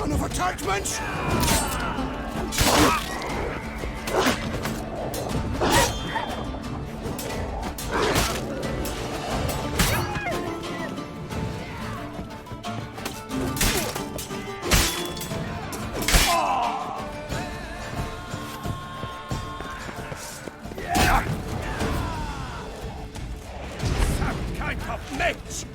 son of attachments! Some kind of mage!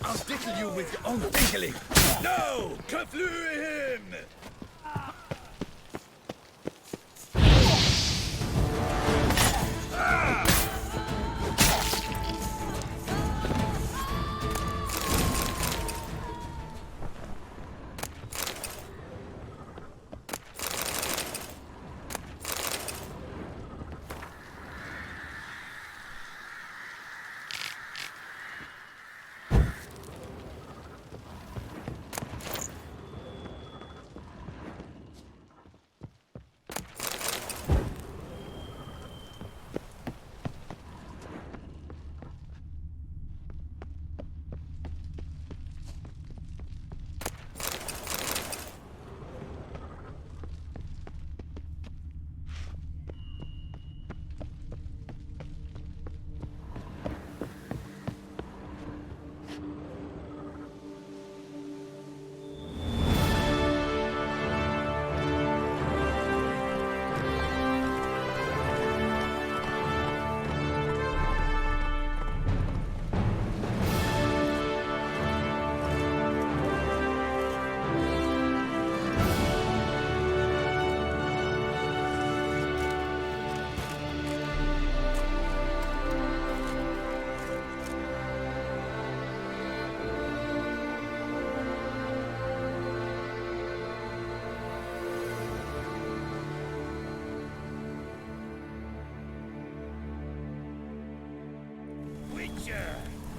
I'll tickle you with your own tickling. No! Kaflu him!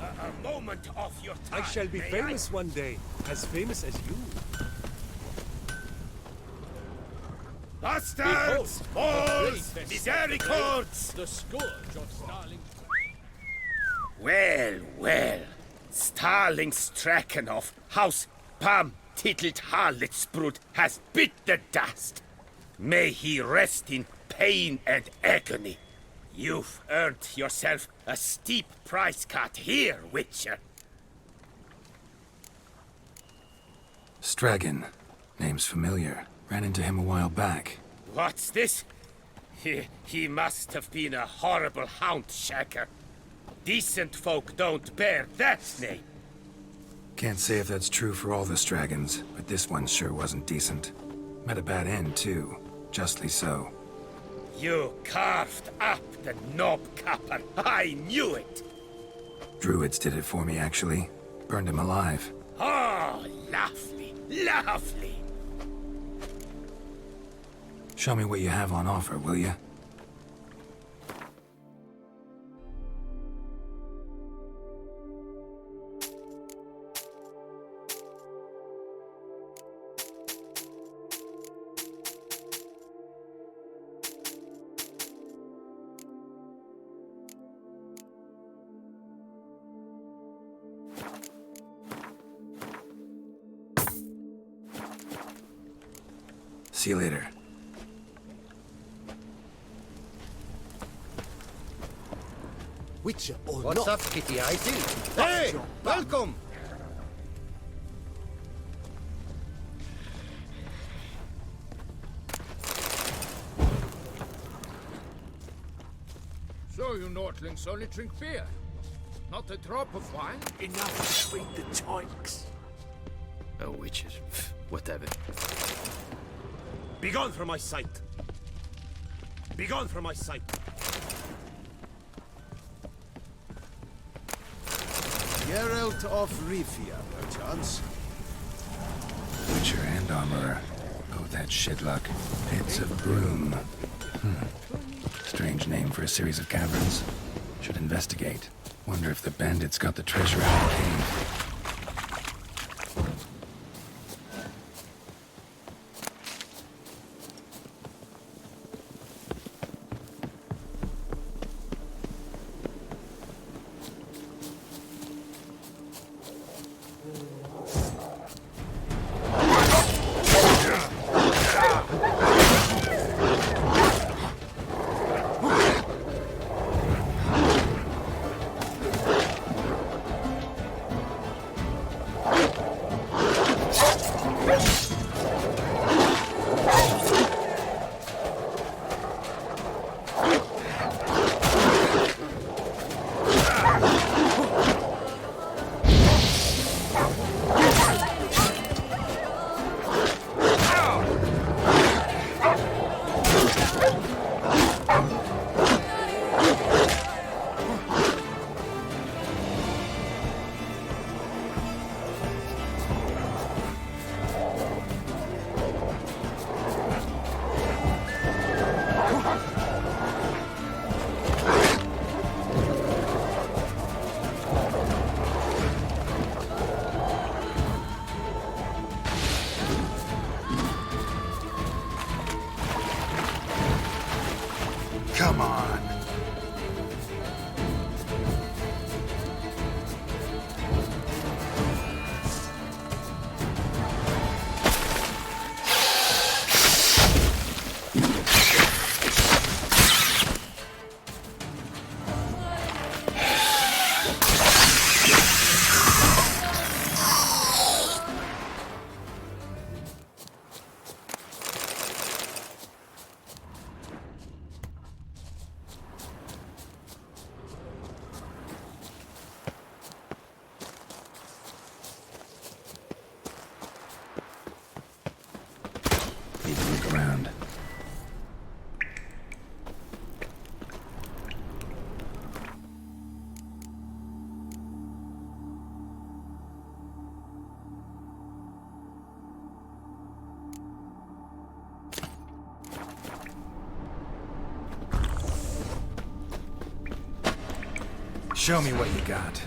A moment of your time. I shall be famous one day, as famous as you. Bastards! Balls! Misericords! The scourge of Starling. Well, well. Starling Strakenhoff, House Pam Titelt Harlitsbrud has bit the dust. May he rest in pain and agony. You've earned yourself a steep price cut here, Witcher. Stragon. Name's familiar. Ran into him a while back. What's this? He must have been a horrible hound shaker. Decent folk don't bear that name. Can't say if that's true for all the Stragons, but this one sure wasn't decent. Met a bad end, too. Justly so. You carved up the knob capper. I knew it. Druids did it for me, actually. Burned him alive. Oh, lovely, lovely. Show me what you have on offer, will you? See you later. Witcher or What's not? up, Kitty? I see. Hey, welcome. So you Nordlings only drink beer? Not a drop of wine? Enough to feed the toinks. Oh, witches. Whatever. Begone from my sight! Begone from my sight! Geralt of Rivia. Chance. Witcher and armorer. Both had shit luck. Pits of Broom. Strange name for a series of caverns. Should investigate. Wonder if the bandits got the treasure out of the cave. Come on. Need to look around. Show me what you got.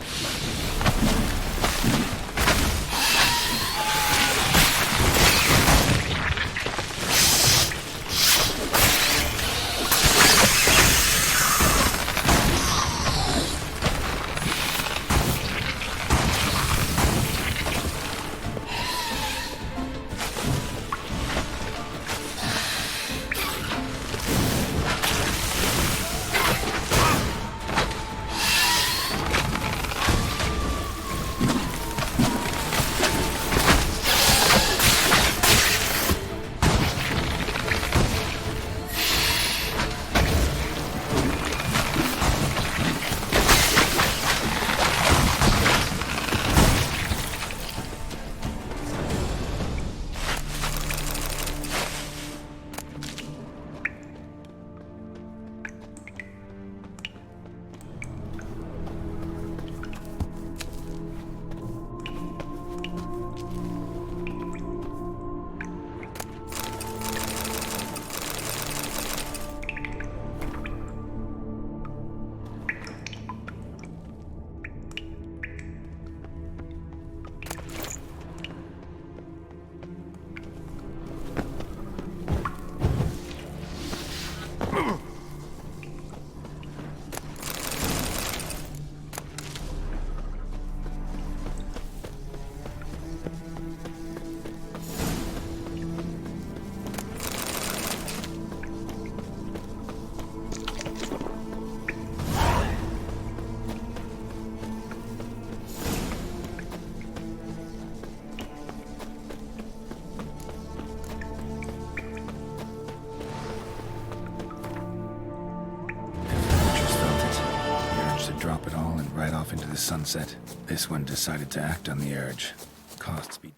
Drop it all and ride off into the sunset. This one decided to act on the urge. Costs be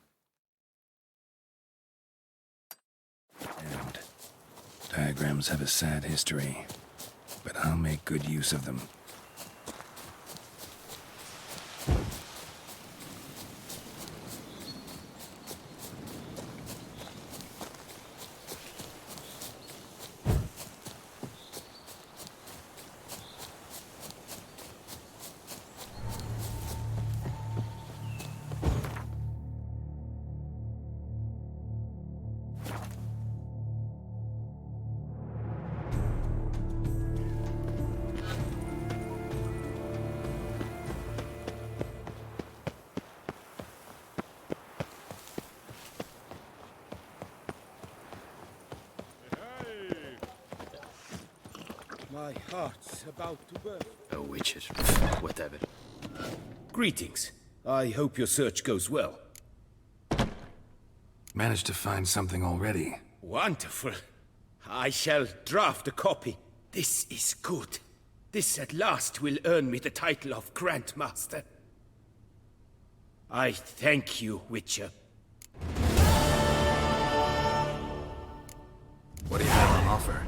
damned. Diagrams have a sad history, but I'll make good use of them. My heart's about to burst. Oh, witches. Whatever. Greetings. I hope your search goes well. Managed to find something already. Wonderful. I shall draft a copy. This is good. This at last will earn me the title of Grandmaster. I thank you, Witcher. What do you have on offer?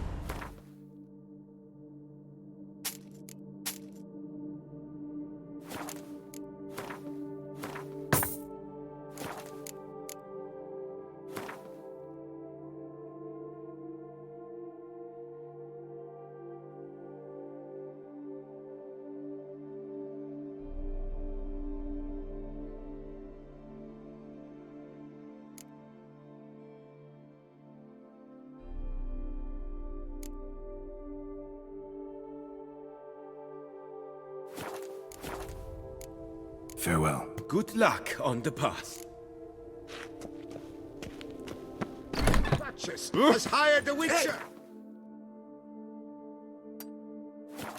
Farewell. Good luck on the path. Duchess has hired the Witcher!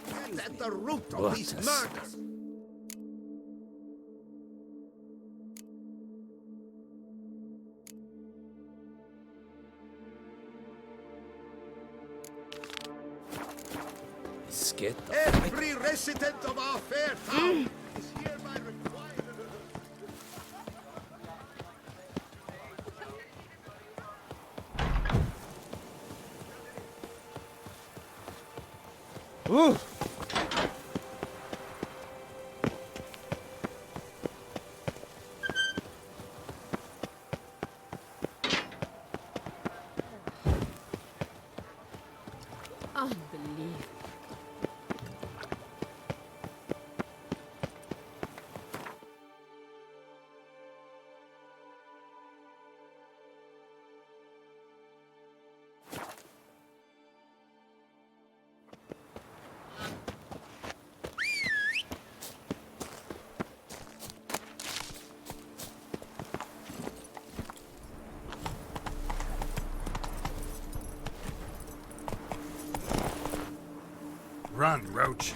Get at the root of What these a murders! Skit. Every resident of our fair town is hereby required. Unbelievable. Run, Roach.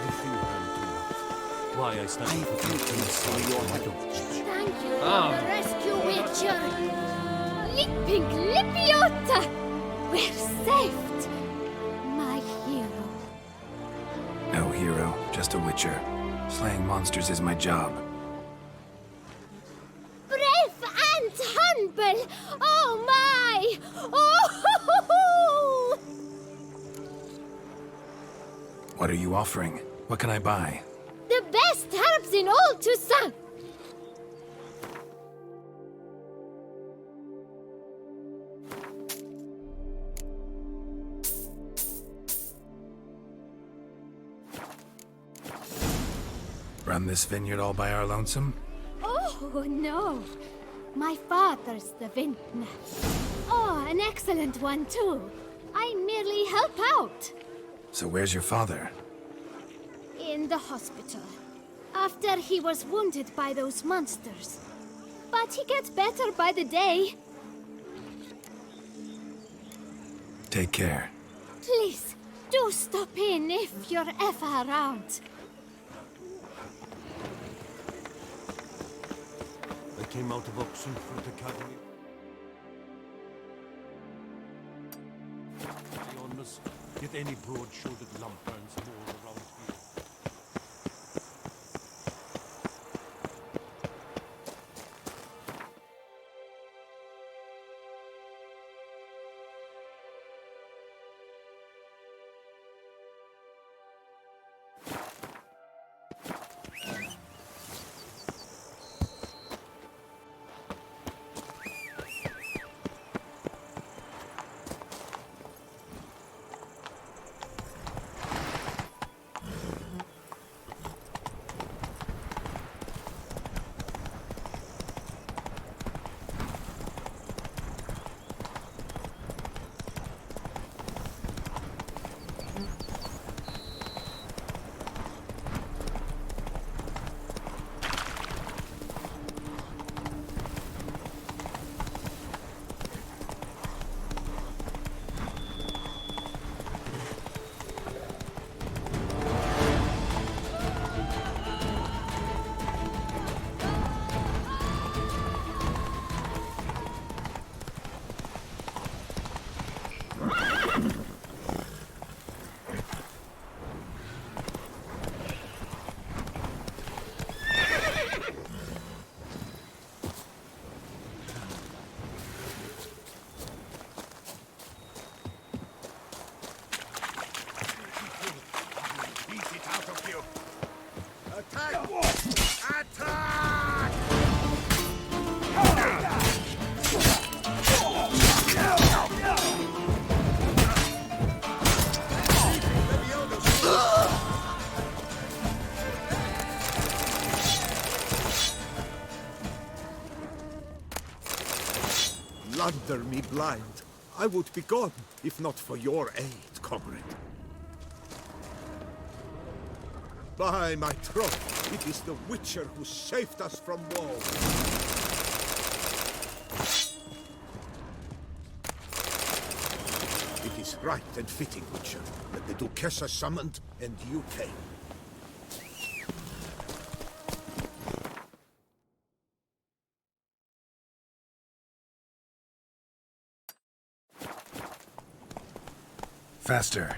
everything ran to why I stand for inside your head. Thank you for the rescue, Witcher. Lipping Lippiotta! We're saved! My hero. No hero, just a witcher. Slaying monsters is my job. Brave and humble! Oh my! Oh! What are you offering? What can I buy? The best herbs in all Toussaint! Run this vineyard all by our lonesome? Oh, no. My father's the vintner. Oh, an excellent one, too. I merely help out. So where's your father? In the hospital. After he was wounded by those monsters. But he gets better by the day. Take care. Please, do stop in if you're ever around. I came out of Oxenford Academy. On us, yet any broad-shouldered lump burns more around here. Attack! Attack! Blunder me blind. I would be gone, if not for your aid, comrade. By my troth, it is the Witcher who saved us from woe. It is right and fitting, Witcher, that the Duchessa summoned and you came. Faster.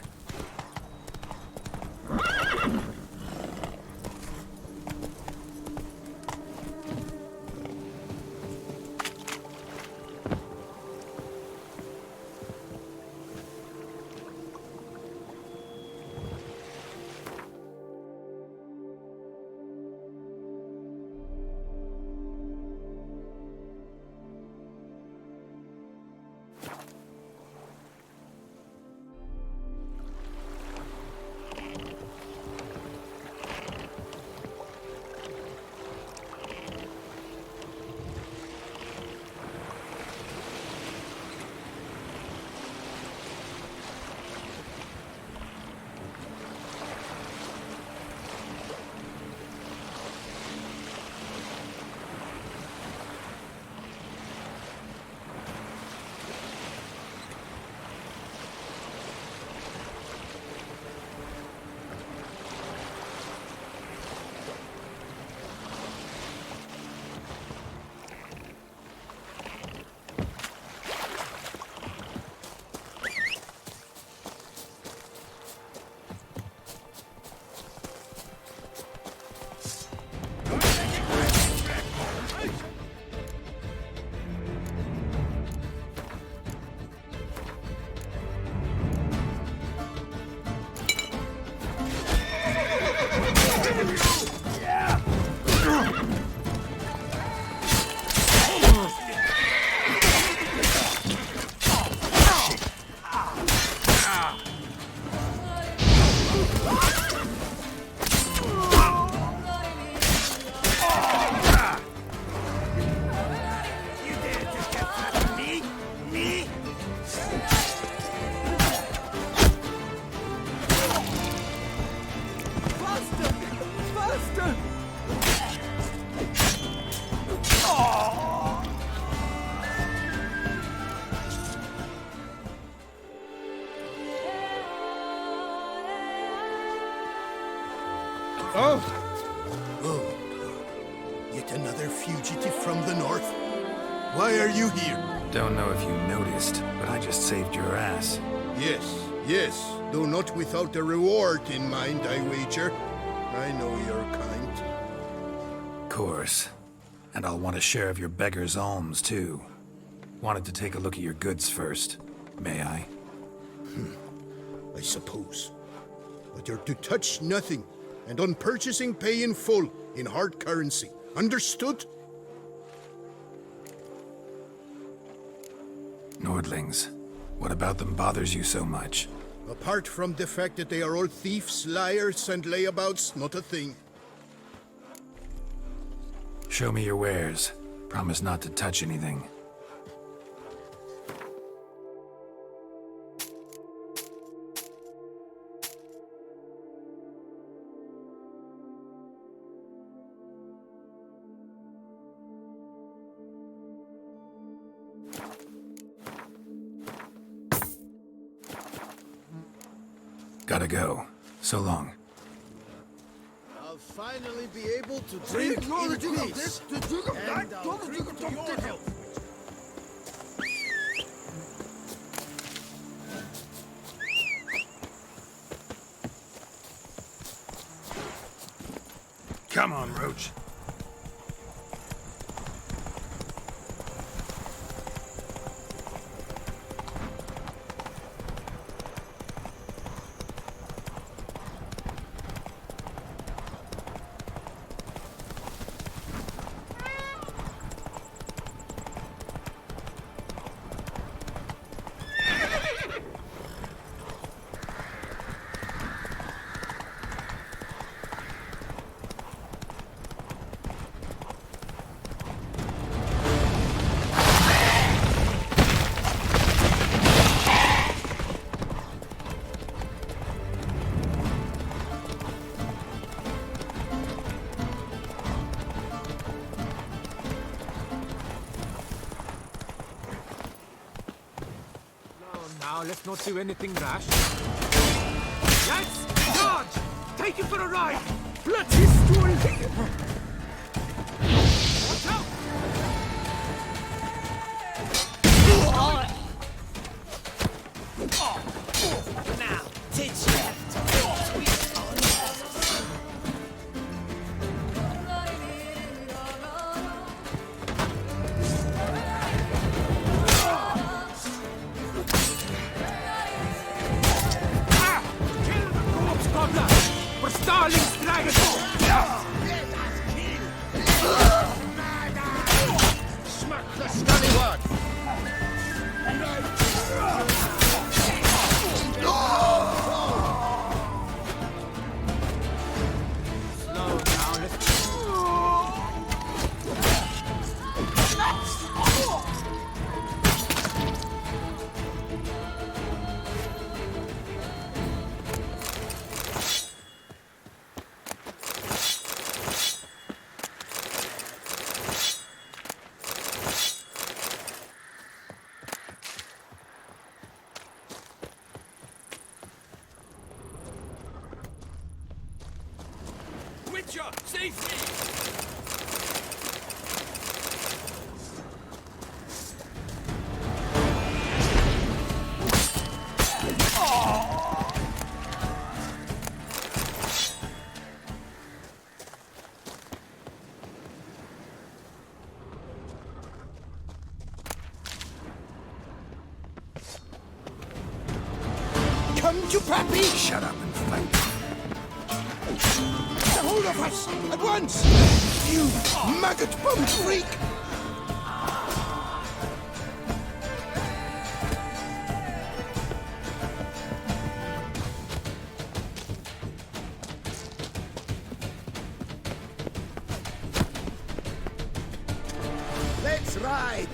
You dare to get at me? Me? Yet another fugitive from the north. Why are you here? Don't know if you noticed, but I just saved your ass. Yes, yes, though not without a reward in mind, I wager. I know your kind. Course. And I'll want a share of your beggar's alms, too. Wanted to take a look at your goods first. May I? I suppose. But you're to touch nothing, and on purchasing pay in full, in hard currency. Understood? Nordlings. What about them bothers you so much? Apart from the fact that they are all thieves, liars, and layabouts, not a thing. Show me your wares. Promise not to touch anything. Gotta go. So long. I'll finally be able to drink in peace. And I'll drink to your health. Come on, Roach. Now, let's not do anything rash. Lads, charge! Take it for a ride! Bloody stool here! Watch out! Now, teach you. Kill the corpse gobbler! For Starling's dragon! Smack the scallywag! Slow now, let's... Witcher, safely! Come to Pappy! Shut up and fight. Get a hold of us! At once! You maggot-bum freak! Let's ride!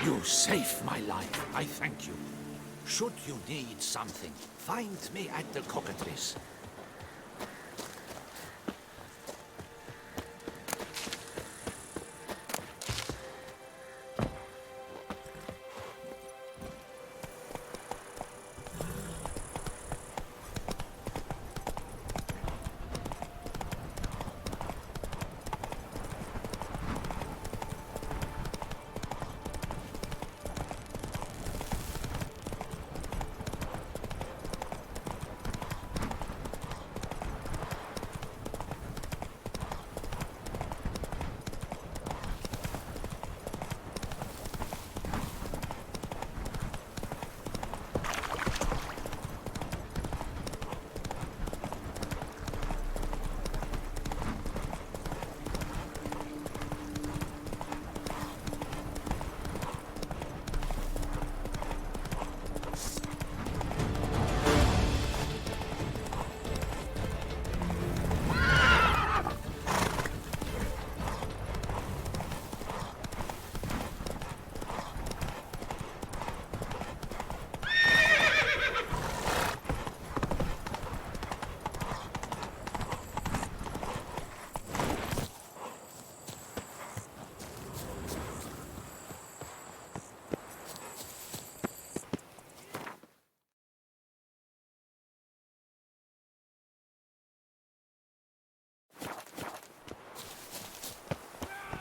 You saved my life. I thank you. Should you need something, find me at the Cockatrice.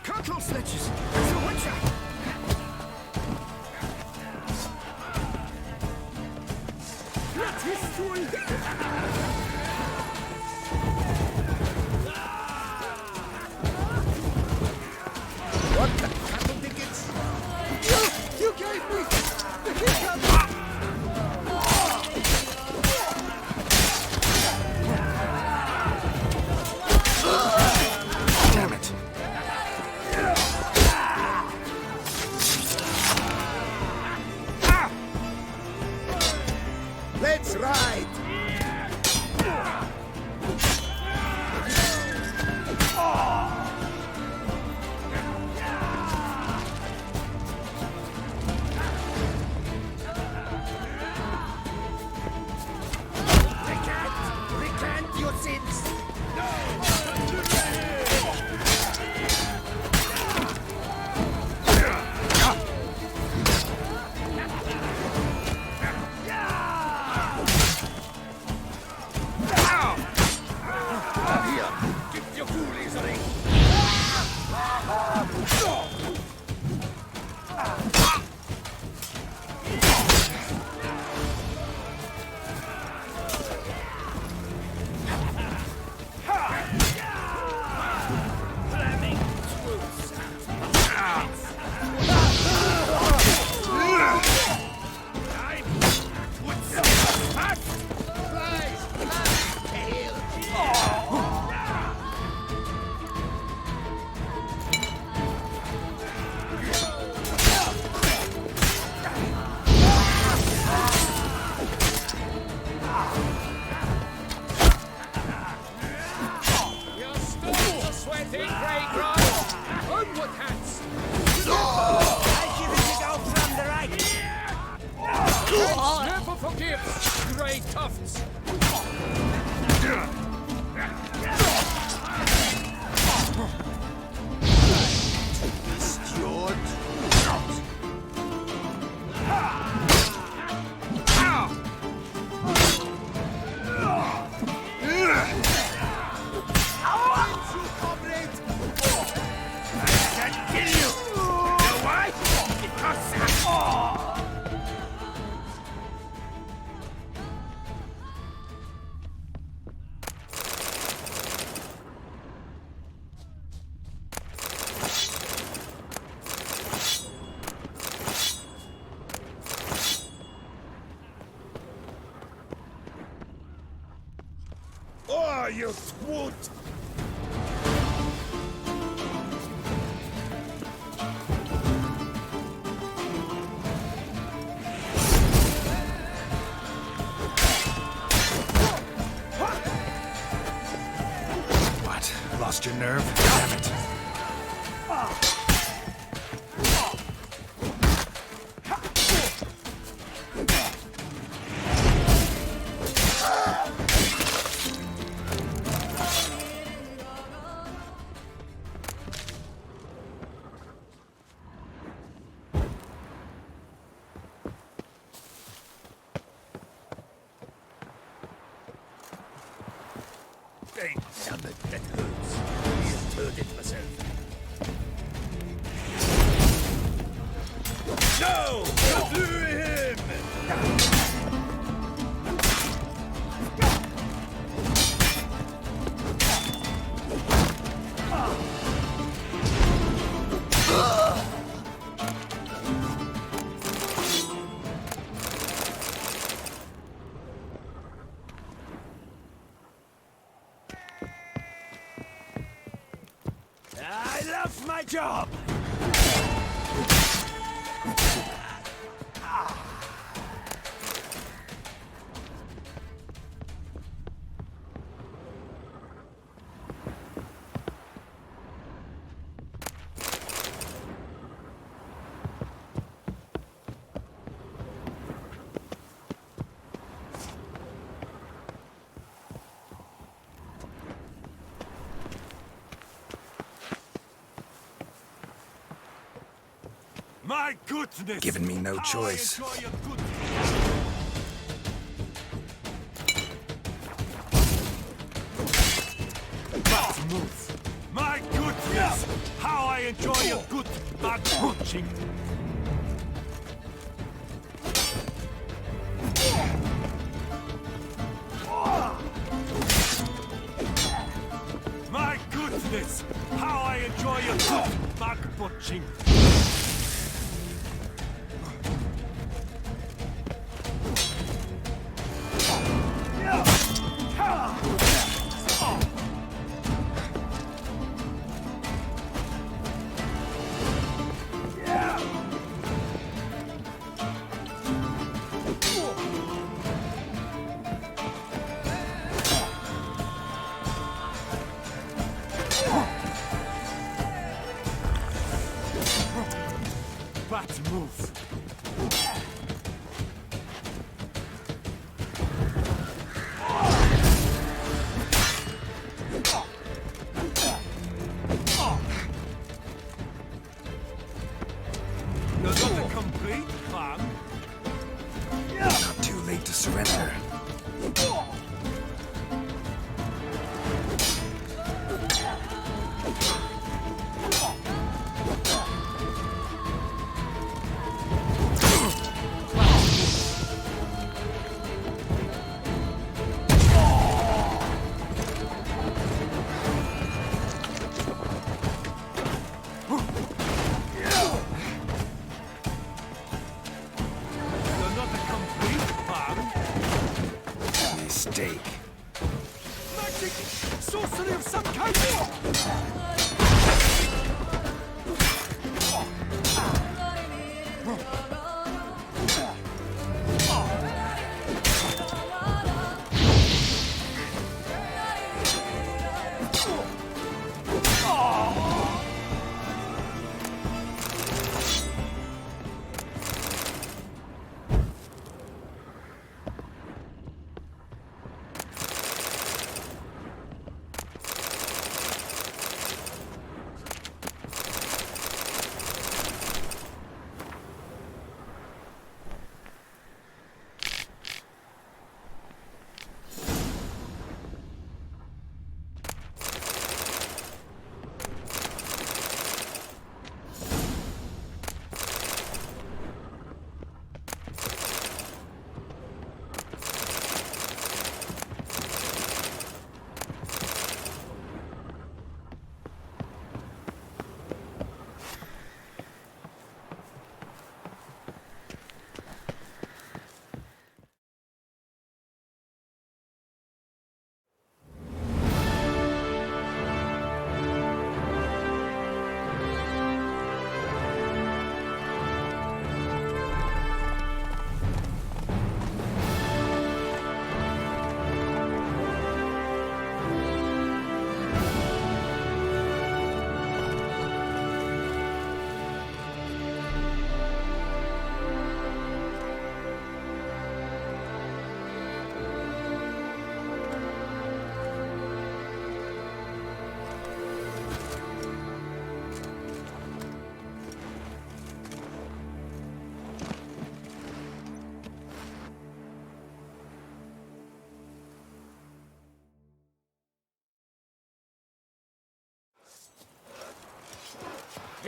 Cattle sledges! There's a witcher! Let his stool! What the cattle tickets? You gave me the hiccup! Damn it. Let's ride! away, Tufts! Oh, you twot! What? Lost your nerve? Damn it. Damn it, that hurts. I heard it myself. No! You blew him! I love my job! My goodness! Giving me no How I choice. enjoy a good Bad move. My goodness! How I enjoy a good back punching. My goodness! How I enjoy a good back punching. Bad move. You're not a complete man. Not too late to surrender. You're not a complete man. Mistake. Magic! Sorcery of some kind!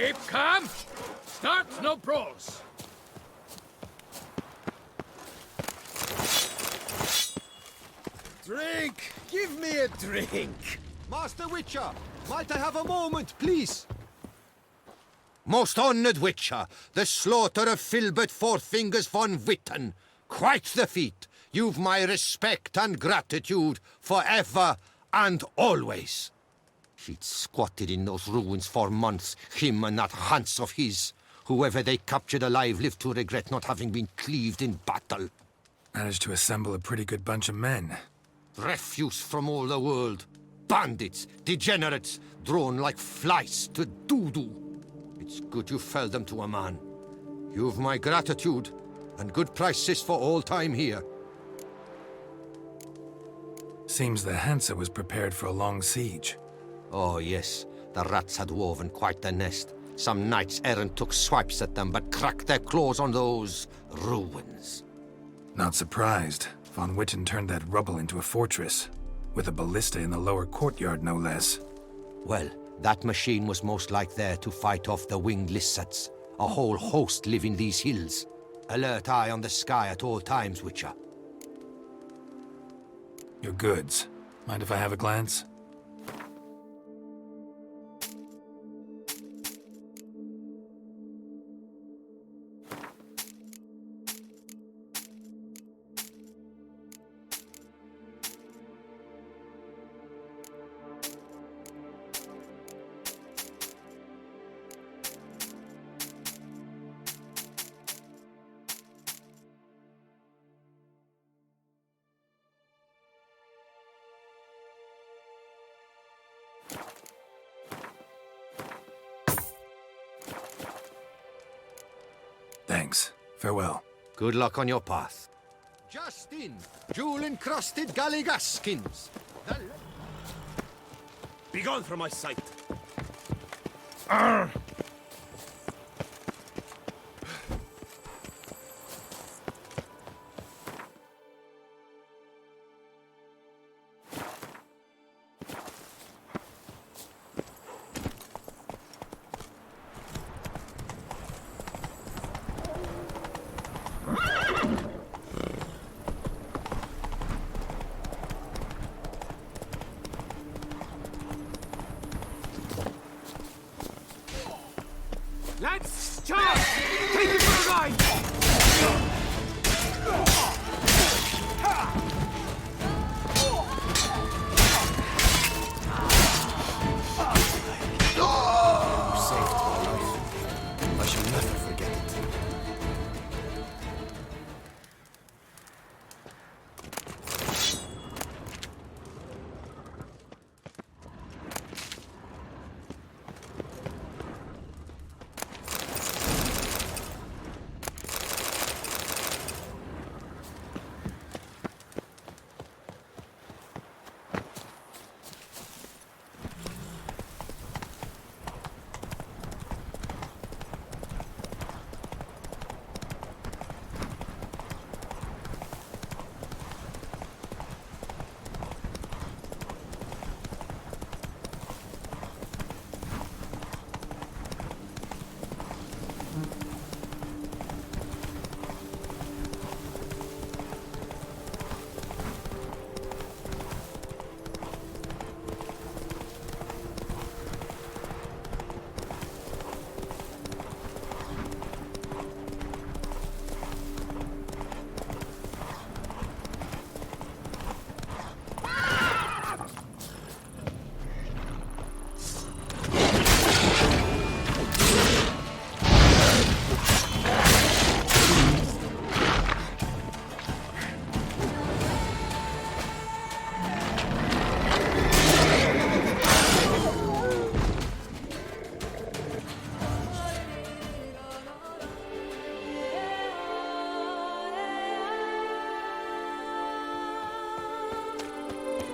Keep calm. Start no brawls. Drink! Give me a drink! Master Witcher, might I have a moment, please? Most honoured Witcher, the slaughter of Filbert Fourfingers von Witten. Quite the feat. You've my respect and gratitude forever and always. He'd squatted in those ruins for months, him and that Hans of his. Whoever they captured alive lived to regret not having been cleaved in battle. Managed to assemble a pretty good bunch of men. Refuse from all the world. Bandits, degenerates, drawn like flies to doo-doo. It's good you fell them to a man. You've my gratitude, and good prices for all time here. Seems the Hansa was prepared for a long siege. Oh, yes. The rats had woven quite the nest. Some knights errant took swipes at them, but cracked their claws on those ruins. Not surprised. Von Witten turned that rubble into a fortress. With a ballista in the lower courtyard, no less. Well, that machine was most like there to fight off the winged lizards. A whole host live in these hills. Alert eye on the sky at all times, Witcher. Your goods. Mind if I have a glance? Thanks. Farewell. Good luck on your path. Just in, jewel-encrusted galligaskins. Begone from my sight! Lads, charge! Take it for a ride! You saved my life. I shall never forget it.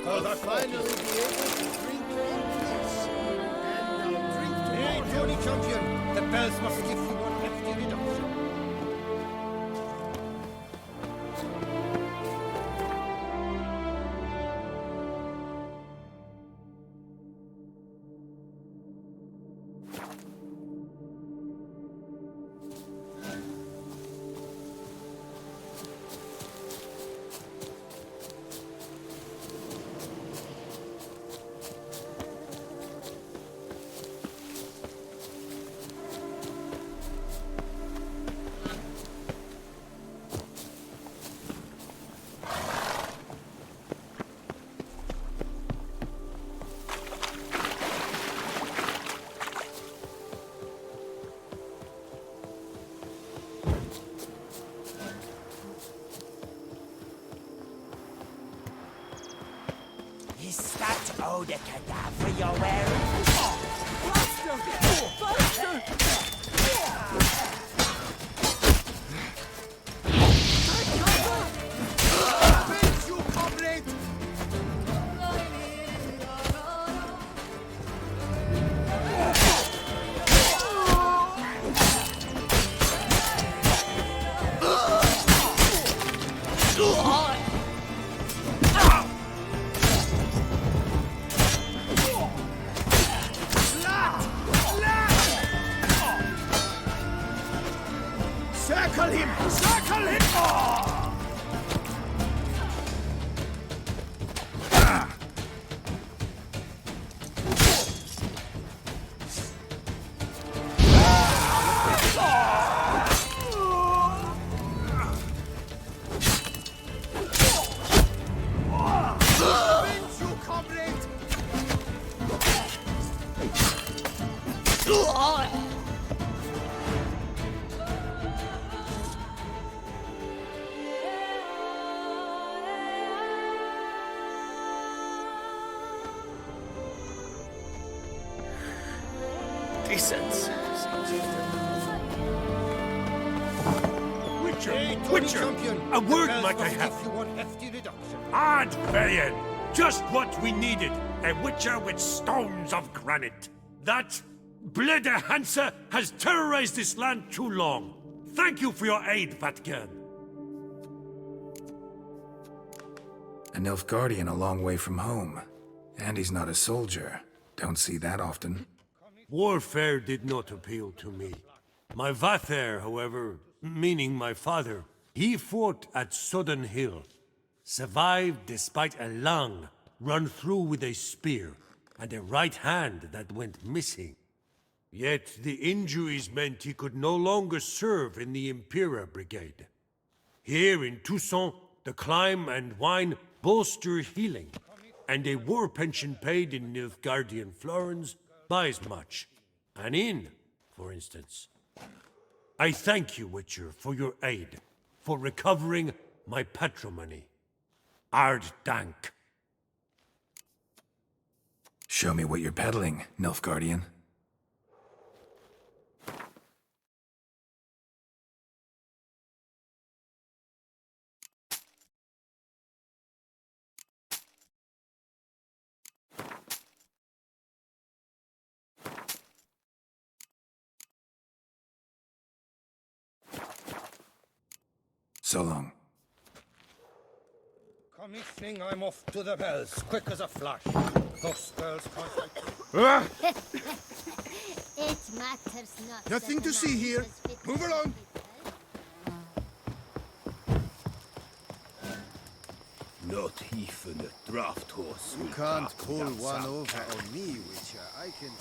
I'll finally be able to drink in peace. And I'll drink to hey, Tony Champion, the bells must give you one hefty reduction. Oh, the cadaver you're wearing. You comrade! Circle him! Circle him! You comrade! Decent. Witcher, a word might I have? If you want hefty reduction. Ard Bayan! Just what we needed. A witcher with stones of granite. That Bleda Hansa has terrorized this land too long. Thank you for your aid, Vatgern. A Nilfgaardian a long way from home. And he's not a soldier. Don't see that often. Warfare did not appeal to me. My Vather, however, meaning my father, he fought at Sodden Hill. Survived despite a lung run through with a spear, and a right hand that went missing. Yet the injuries meant he could no longer serve in the Impera Brigade. Here in Toussaint, the climb and wine bolster healing, and a war pension paid in Nilfgaardian florins buys much. An inn, for instance. I thank you, Witcher, for your aid, for recovering my patrimony. Ard Dank. Show me what you're peddling, Nilfgaardian. So long. Commissioning, I'm off to the bells, quick as a flash. Those girls can't... It matters not. Nothing that to the see man here. was fit Move for along. Not even a draft horse. You can't pull one over on me, Witcher. I can...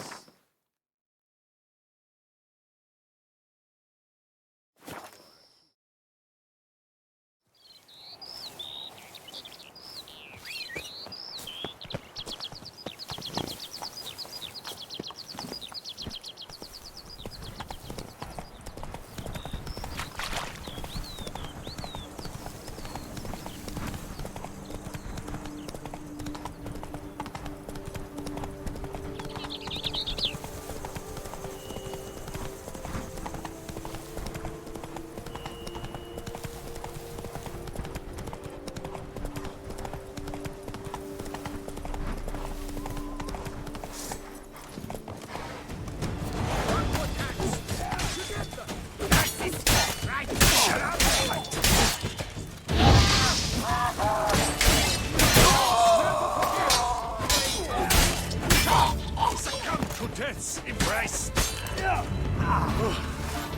Death's embrace.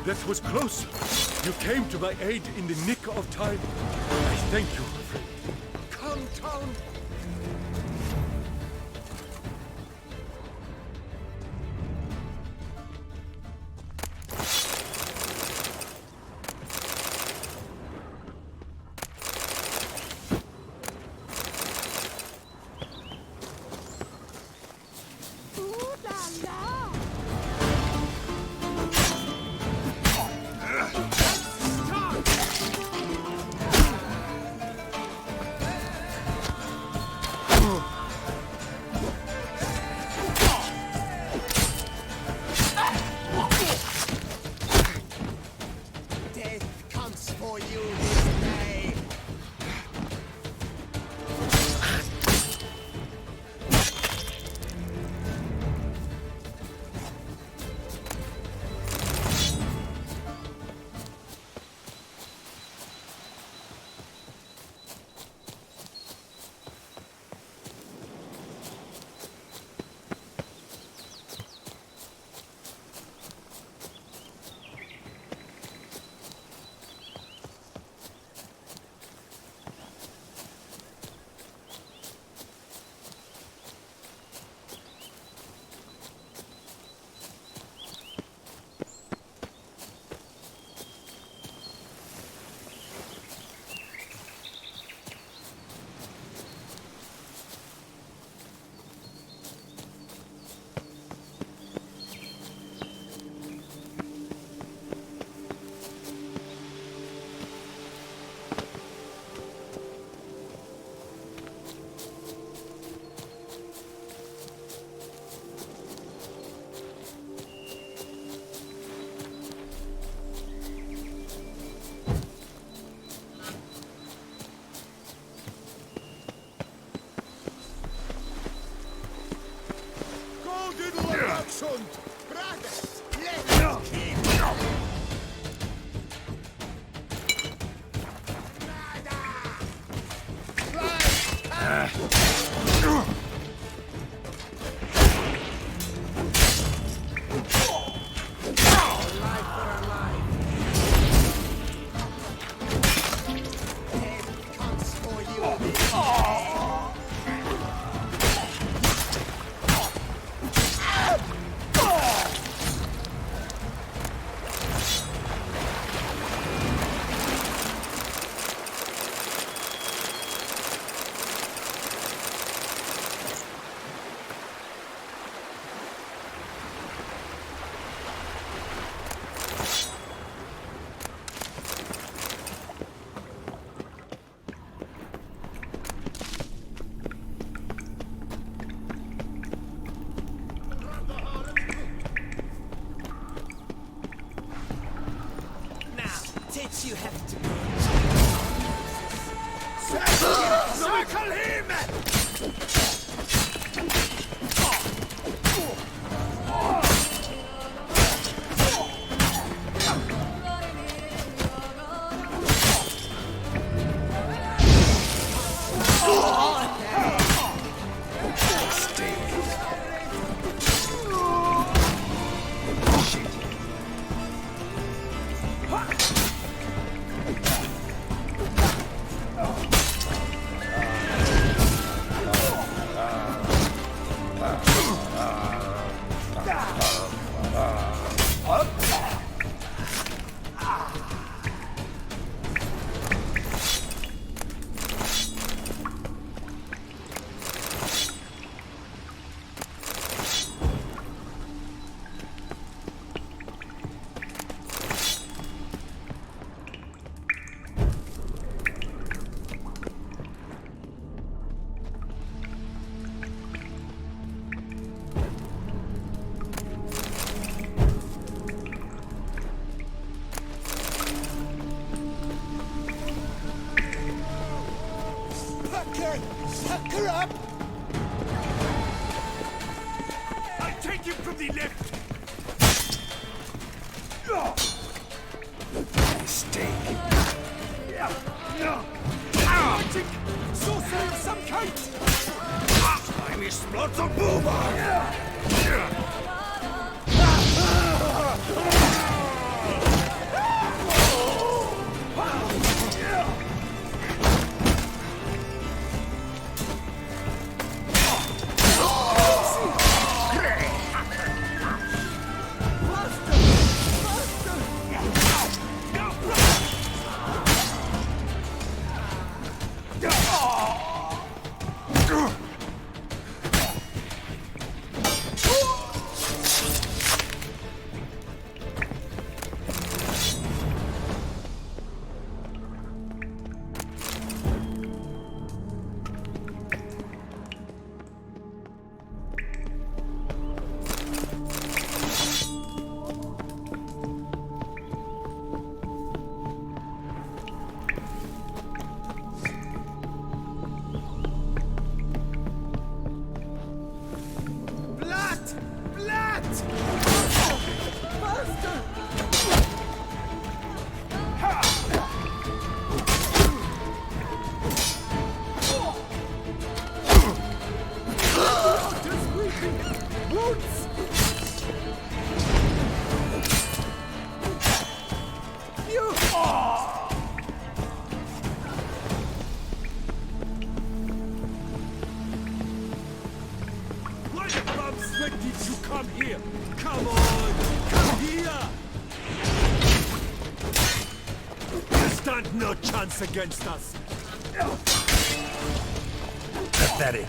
That was close. You came to my aid in the nick of time. I thank you, my friend. Calm down. You have to Circle him! Pucker up! I'll take him from the left! Mistake. Magic! Sorcery of some kind! I'm a splotter boomer! Come here! Come on! Come here! You stand no chance against us! Pathetic.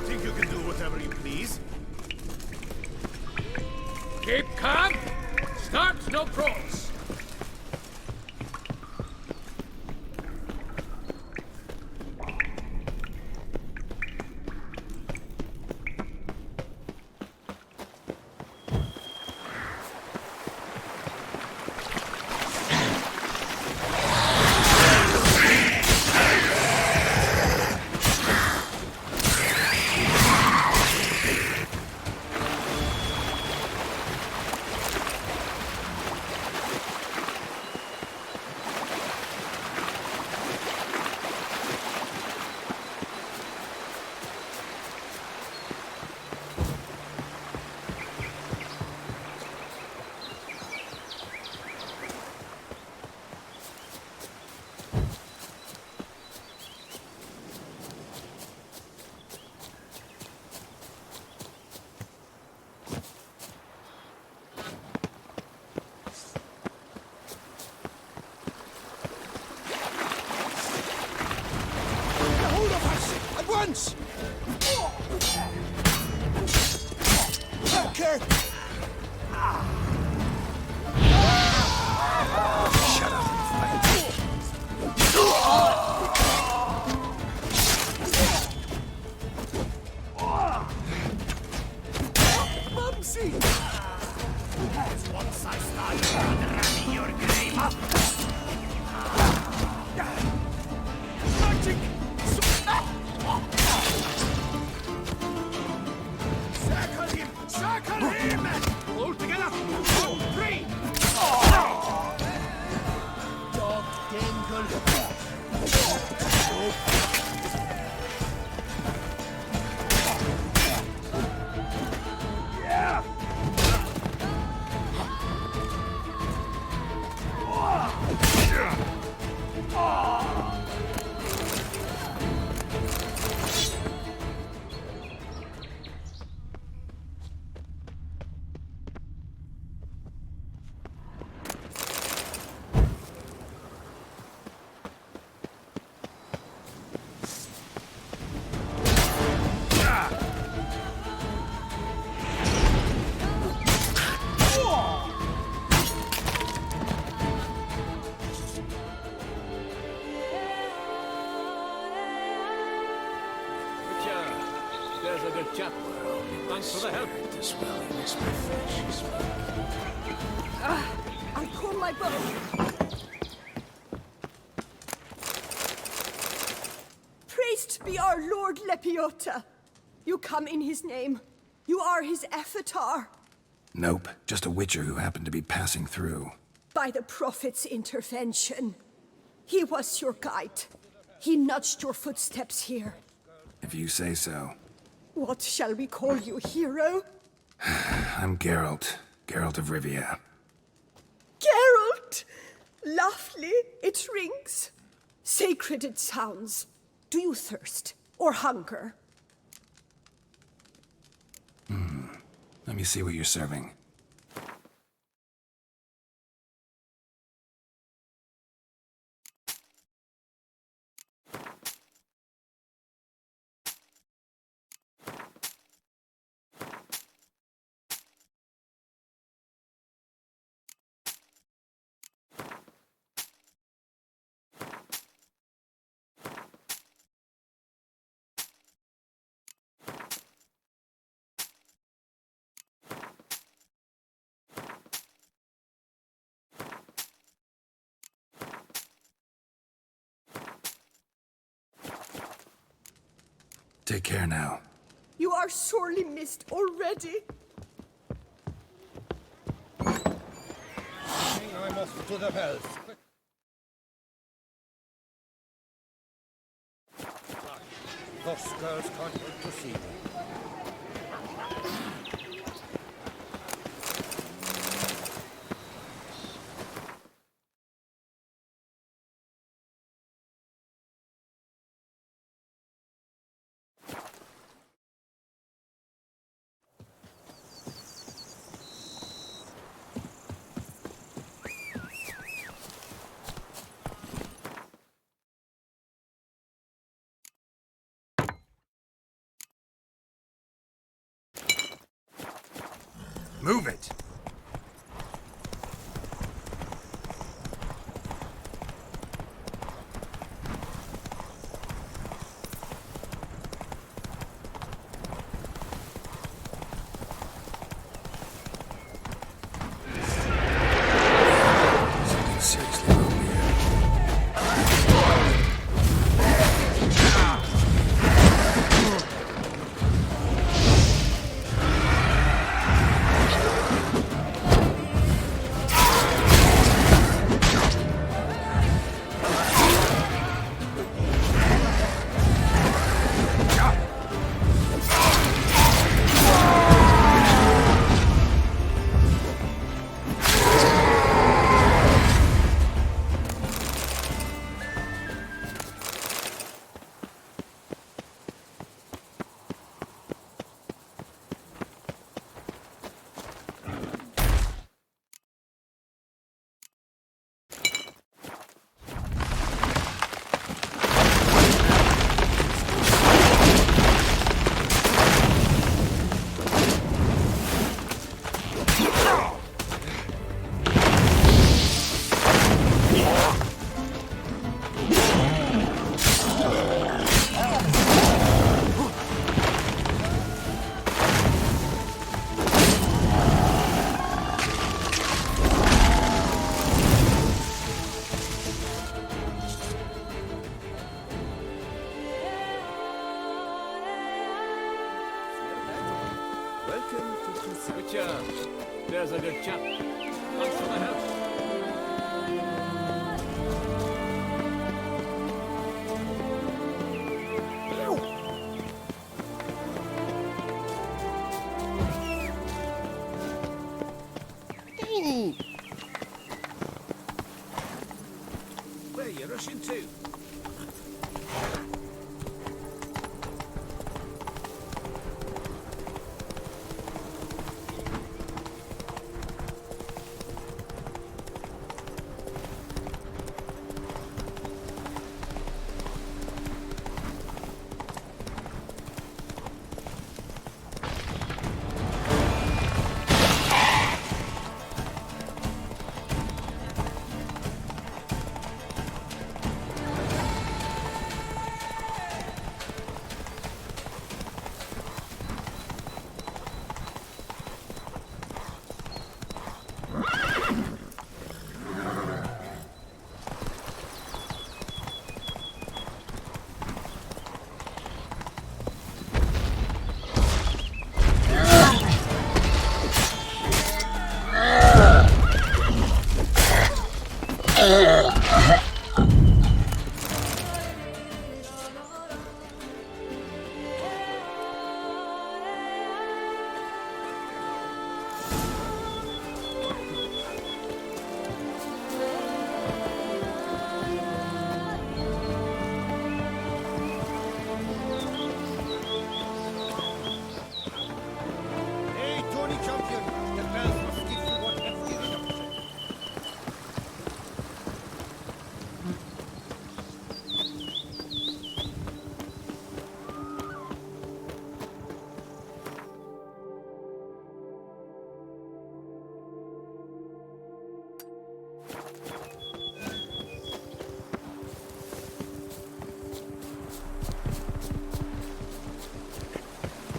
Think you can do whatever you please? Keep calm. Start no pros. Once! Hacker! Shut up and fight. Mumsy! Once I start running your grave up. Magic! Circle him! Circle him! All together! 2, 3! Dog dangle! There's a good chap. Thanks for the help. This well makes my flesh speak. I'll call my bow. Praised be our Lord Lepiota. You come in his name. You are his avatar. Nope, just a witcher who happened to be passing through. By the prophet's intervention. He was your guide. He nudged your footsteps here. If you say so. What shall we call you, hero? I'm Geralt. Geralt of Rivia. Geralt! Lovely, it rings. Sacred it sounds. Do you thirst or hunger? Let me see what you're serving. Take care now. You are sorely missed already. I'm off to the wells. Those girls can't wait to see me. Move it! Something seriously wrong here. There's a good chap. Thanks for the help. Where are you rushing to?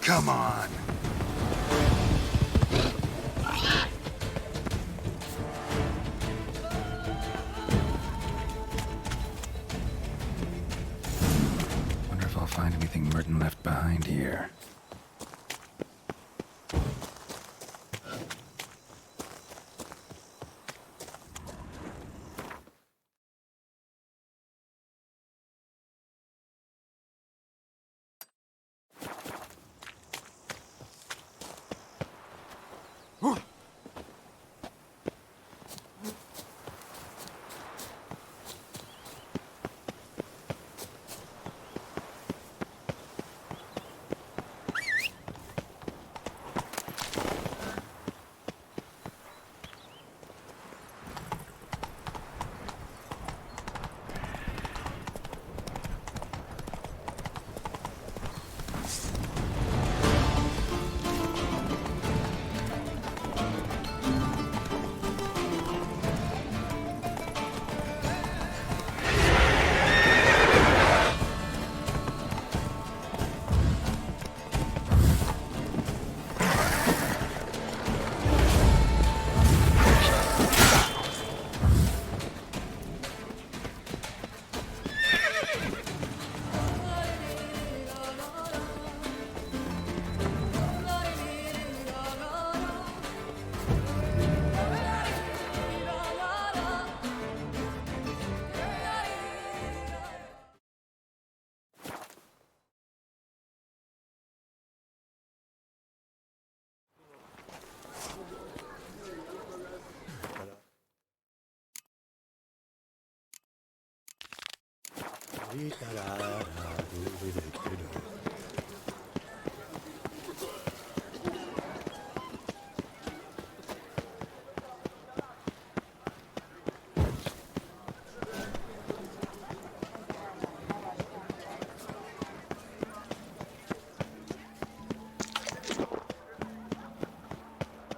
Come on. Wonder if I'll find anything Merton left behind here.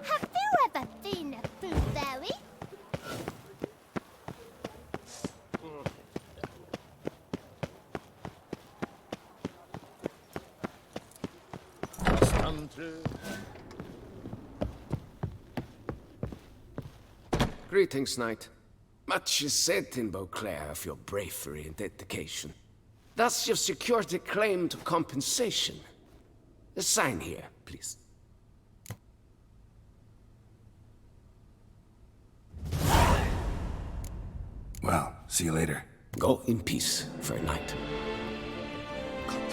Have you ever seen a blueberry? Greetings, knight. Much is said in Beauclair of your bravery and dedication. Thus you've secured a claim to compensation. Sign here, please. Well, see you later. Go in peace, fair knight.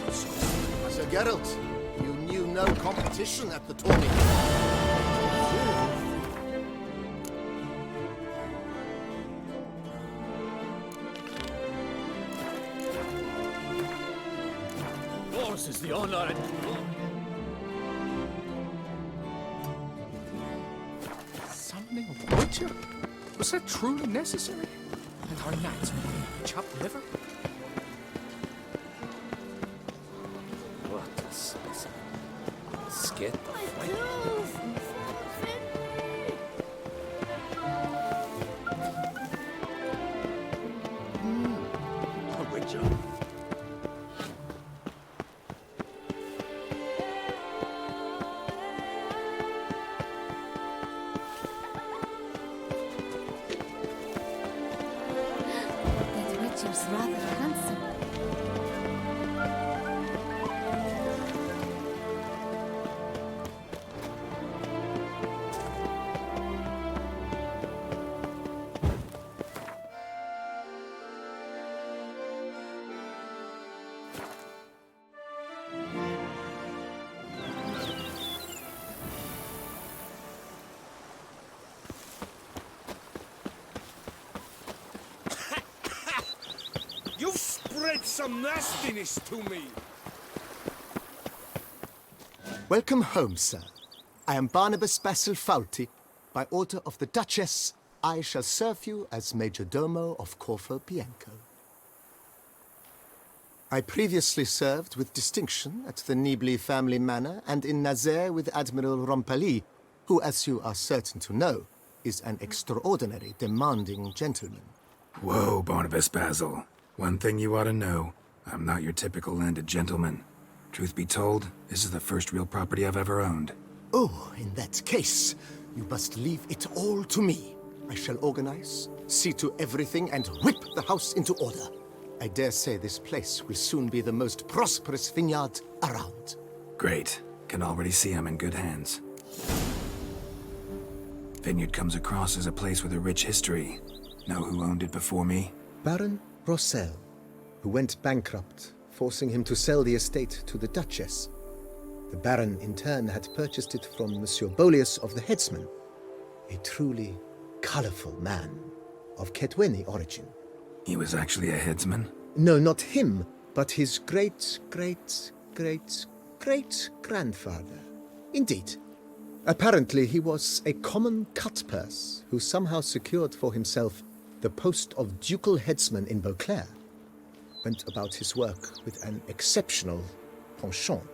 Sir Geralt, you knew no competition at the tourney. Yours is the honor and Summoning a witcher? Was that truly necessary? And our knights chopped liver? what is scared the fight? A witcher. That witcher's rather handsome. You've spread some nastiness to me. Welcome home, sir. I am Barnabas Basil-Fawlty. By order of the Duchess, I shall serve you as Major Domo of Corvo Bianco. I previously served with distinction at the Nibli family manor and in Nazaire with Admiral Rompali, who, as you are certain to know, is an extraordinary, demanding gentleman. Whoa, Barnabas Basil. One thing you ought to know. I'm not your typical landed gentleman. Truth be told, this is the first real property I've ever owned. Oh, in that case, you must leave it all to me. I shall organize, see to everything, and whip the house into order. I dare say this place will soon be the most prosperous vineyard around. Great. Can already see I'm in good hands. Vineyard comes across as a place with a rich history. Know who owned it before me? Baron Rossel, who went bankrupt, forcing him to sell the estate to the Duchess. The Baron, in turn, had purchased it from Monsieur Bolius of the Headsman, a truly colorful man of Ketweni origin. He was actually a headsman? No, not him, but his great-great-great-great-grandfather. Indeed. Apparently, he was a common cut-purse who somehow secured for himself the post of ducal headsman in Beauclair. Went about his work with an exceptional penchant.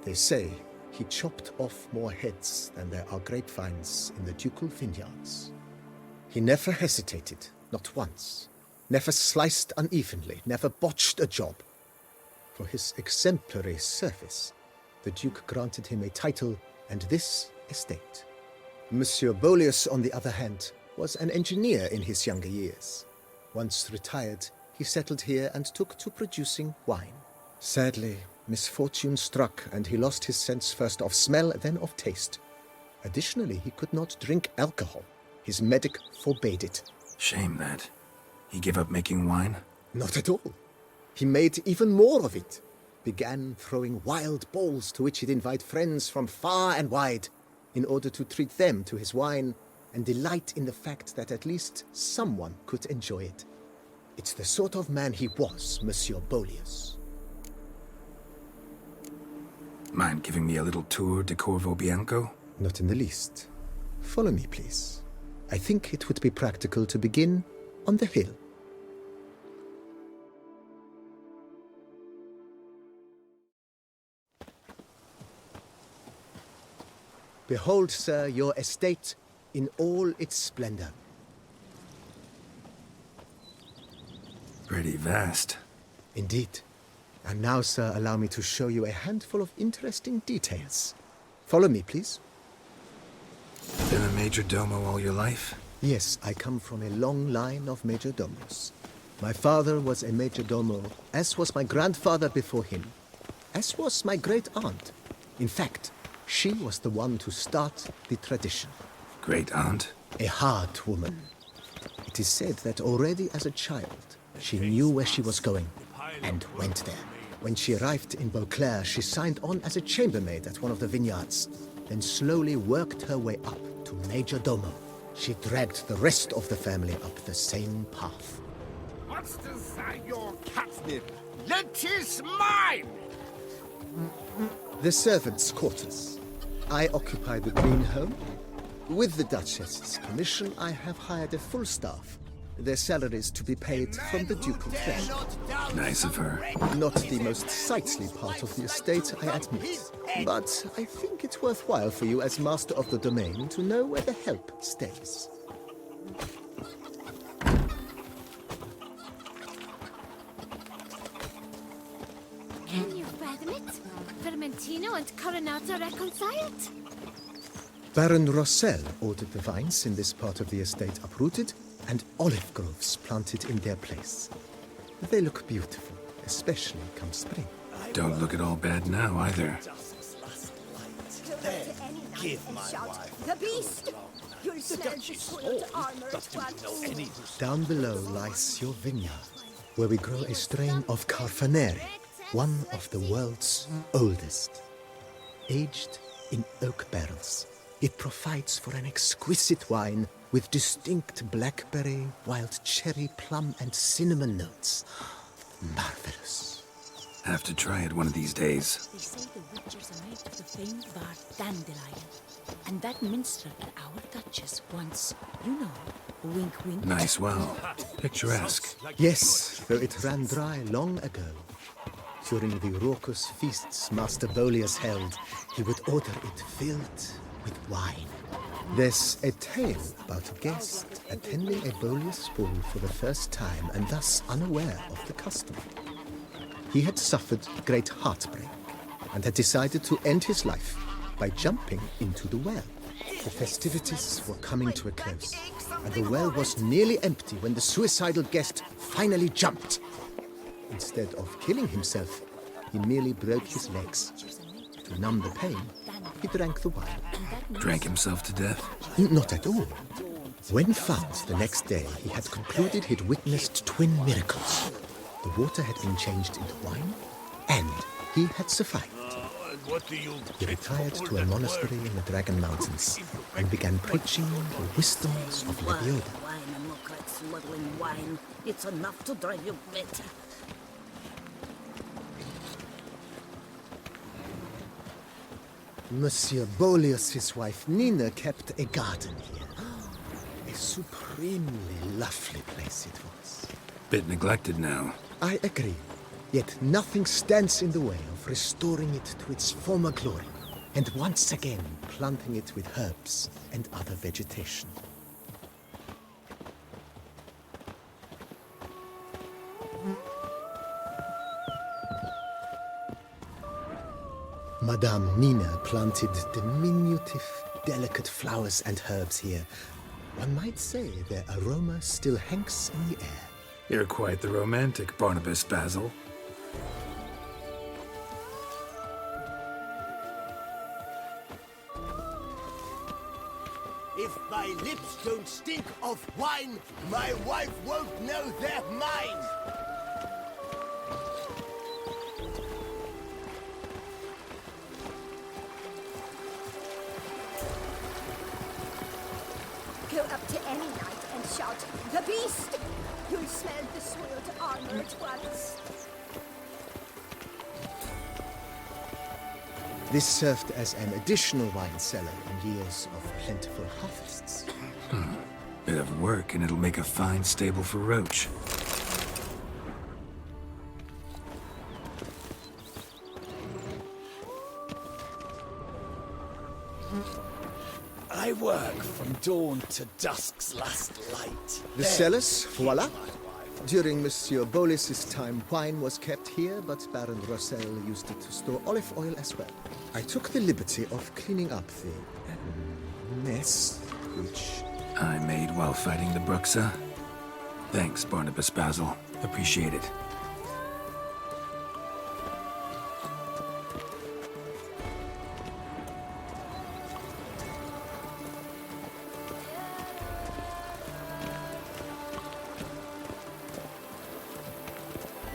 They say he chopped off more heads than there are grapevines in the ducal vineyards. He never hesitated, not once. Never sliced unevenly, never botched a job. For his exemplary service, the Duke granted him a title and this estate. Monsieur Bolius, on the other hand, was an engineer in his younger years. Once retired, he settled here and took to producing wine. Sadly, misfortune struck and he lost his sense first of smell, then of taste. Additionally, he could not drink alcohol. His medic forbade it. Shame that. He gave up making wine? Not at all. He made even more of it. Began throwing wild balls to which he'd invite friends from far and wide in order to treat them to his wine and delight in the fact that at least someone could enjoy it. It's the sort of man he was, Monsieur Bolius. Mind giving me a little tour de Corvo Bianco? Not in the least. Follow me, please. I think it would be practical to begin on the hill. Behold, sir, your estate in all its splendor. Pretty vast. Indeed. And now, sir, allow me to show you a handful of interesting details. Follow me, please. Been a major domo all your life? Yes, I come from a long line of major domos. My father was a major domo, as was my grandfather before him, as was my great-aunt. In fact, she was the one to start the tradition. Great-aunt? A hard woman. It is said that already as a child, she knew where she was going and went there. When she arrived in Beauclair, she signed on as a chambermaid at one of the vineyards, then slowly worked her way up to major domo. She dragged the rest of the family up the same path. What's inside your catnip? It is mine! The servants' quarters. I occupy the green home. With the Duchess's permission, I have hired a full staff. Their salaries to be paid from the ducal treasure. Nice of her. Not the most sightly part of the estate, I admit. But I think it's worthwhile for you as master of the domain to know where the help stays. Can you fathom it? Vermentino and Coronato reconciled? Baron Rossel ordered the vines in this part of the estate uprooted and olive groves planted in their place. They look beautiful, especially come spring. Don't look at all bad now, either. Give my wife. The beast! You'll smell the soiled armor at once. Down below lies your vineyard, where we grow a strain of Carfanere, one of the world's oldest. Aged in oak barrels, it provides for an exquisite wine with distinct blackberry, wild cherry, plum, and cinnamon notes. Marvelous. Have to try it one of these days. They say the witches are made of the famed bard Dandelion. And that minstrel at our Duchess once, you know, wink wink. Nice well. Picturesque. Yes, though it ran dry long ago. During the raucous feasts Master Bolius held, he would order it filled with wine. There's a tale about a guest attending a Boleus ball for the first time and thus unaware of the custom. He had suffered great heartbreak and had decided to end his life by jumping into the well. The festivities were coming to a close, and the well was nearly empty when the suicidal guest finally jumped. Instead of killing himself, he merely broke his legs. To numb the pain, he drank the wine. Drank himself to death? Not at all. When found the next day, he had concluded he'd witnessed twin miracles. The water had been changed into wine, and he had survived. He retired to a monastery in the Dragon Mountains and began preaching the wisdoms of Lebioda. Wine and look like smuggling wine. It's enough to drive you better. Monsieur Boleus's wife Nina kept a garden here. A supremely lovely place it was. Bit neglected now. I agree. Yet nothing stands in the way of restoring it to its former glory, and once again planting it with herbs and other vegetation. Madame Nina planted diminutive, delicate flowers and herbs here. One might say their aroma still hangs in the air. You're quite the romantic, Barnabas Basil. If my lips don't stink of wine, my wife won't know they're mine! Go up to any knight and shout, "The beast!" You'll smell the soiled armor at once. This served as an additional wine cellar in years of plentiful harvests. Bit of work, and it'll make a fine stable for Roach. I work from dawn to dusk's last light. The cellars, voila. During Monsieur Boleus's time, wine was kept here, but Baron Rossel used it to store olive oil as well. I took the liberty of cleaning up the mess, which I made while fighting the Bruxa. Thanks, Barnabas Basil. Appreciate it.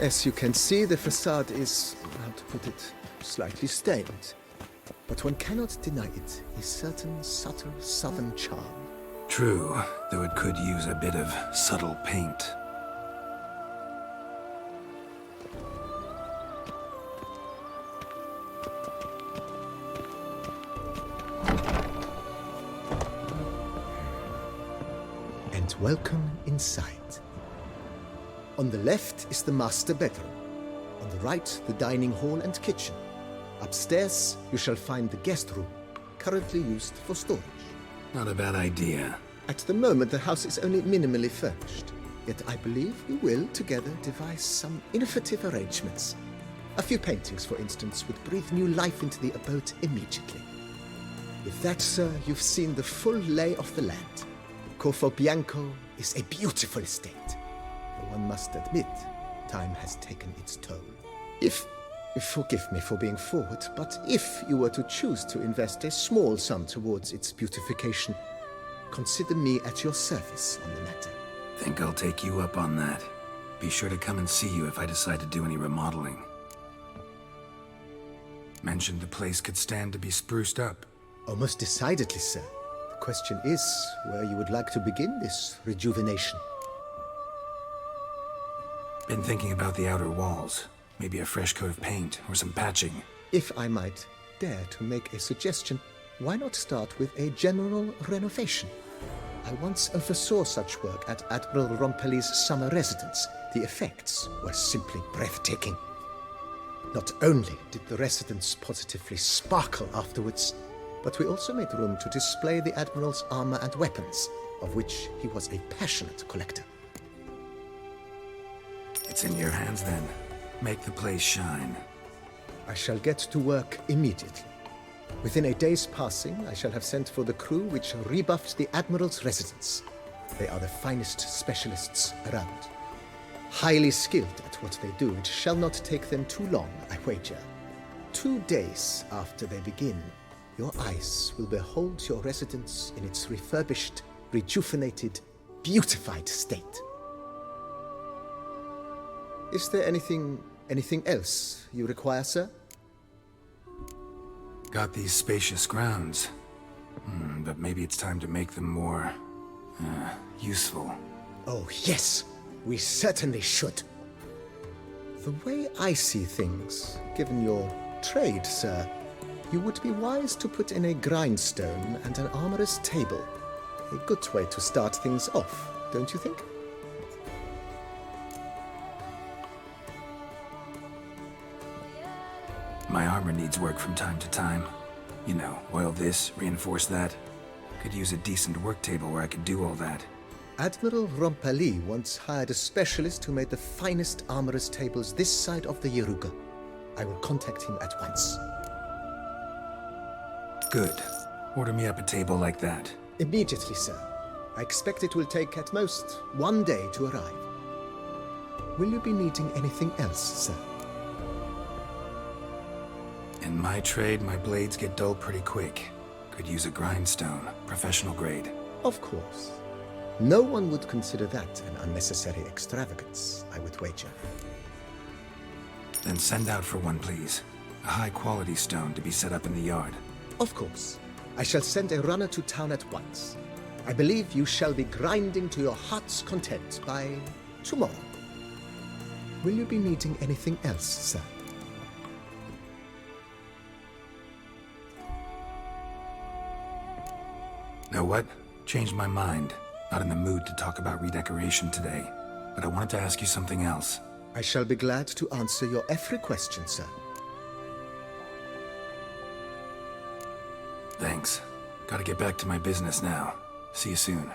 As you can see, the facade is, how to put it, slightly stained. But one cannot deny it, a certain subtle southern charm. True, though it could use a bit of subtle paint. And welcome inside. On the left is the master bedroom. On the right, the dining hall and kitchen. Upstairs, you shall find the guest room, currently used for storage. Not a bad idea. At the moment, the house is only minimally furnished. Yet I believe we will, together, devise some innovative arrangements. A few paintings, for instance, would breathe new life into the abode immediately. With that, sir, you've seen the full lay of the land. Corvo Bianco is a beautiful estate. Though one must admit, time has taken its toll. Forgive me for being forward, but if you were to choose to invest a small sum towards its beautification, consider me at your service on the matter. Think I'll take you up on that. Be sure to come and see you if I decide to do any remodeling. Mentioned the place could stand to be spruced up. Oh, most decidedly, sir. The question is where you would like to begin this rejuvenation. Been thinking about the outer walls. Maybe a fresh coat of paint or some patching. If I might dare to make a suggestion, why not start with a general renovation? I once oversaw such work at Admiral Rompelli's summer residence. The effects were simply breathtaking. Not only did the residence positively sparkle afterwards, but we also made room to display the Admiral's armor and weapons, of which he was a passionate collector. It's in your hands then. Make the place shine. I shall get to work immediately. Within a day's passing, I shall have sent for the crew which rebuffed the Admiral's residence. They are the finest specialists around. Highly skilled at what they do, it shall not take them too long, I wager. 2 days after they begin, your eyes will behold your residence in its refurbished, rejuvenated, beautified state. Is there anything else you require, sir? Got these spacious grounds. But maybe it's time to make them more... useful. Oh, yes. We certainly should. The way I see things, given your trade, sir, you would be wise to put in a grindstone and an armorer's table. A good way to start things off, don't you think? My armor needs work from time to time. You know, oil this, reinforce that. Could use a decent work table where I could do all that. Admiral Rompali once hired a specialist who made the finest armorer's tables this side of the Yeruga. I will contact him at once. Good. Order me up a table like that. Immediately, sir. I expect it will take at most 1 day to arrive. Will you be needing anything else, sir? In my trade, my blades get dull pretty quick. Could use a grindstone, professional grade. Of course. No one would consider that an unnecessary extravagance, I would wager. Then send out for one, please. A high-quality stone to be set up in the yard. Of course. I shall send a runner to town at once. I believe you shall be grinding to your heart's content by tomorrow. Will you be needing anything else, sir? Know what? Changed my mind. Not in the mood to talk about redecoration today, but I wanted to ask you something else. I shall be glad to answer your every question, sir. Thanks. Gotta get back to my business now. See you soon.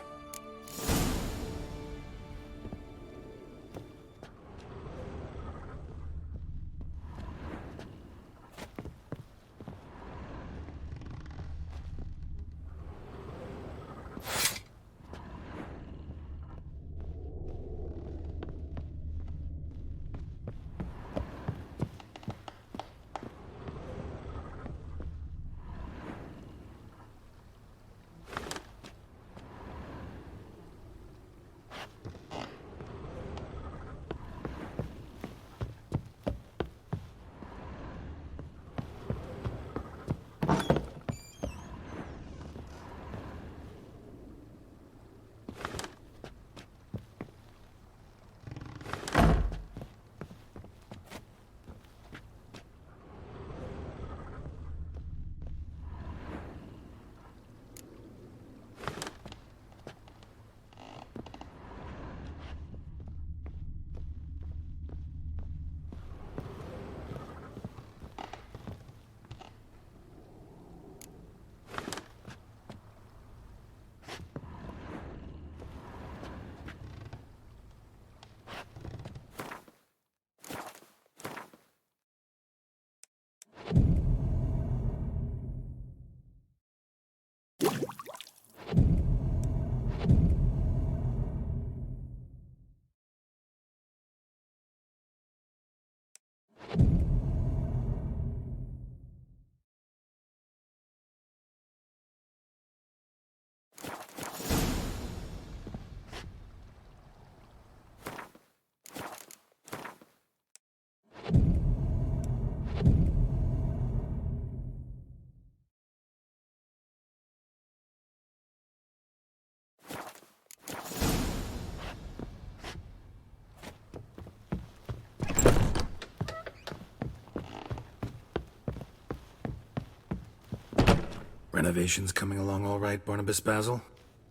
Renovations coming along all right, Barnabas Basil?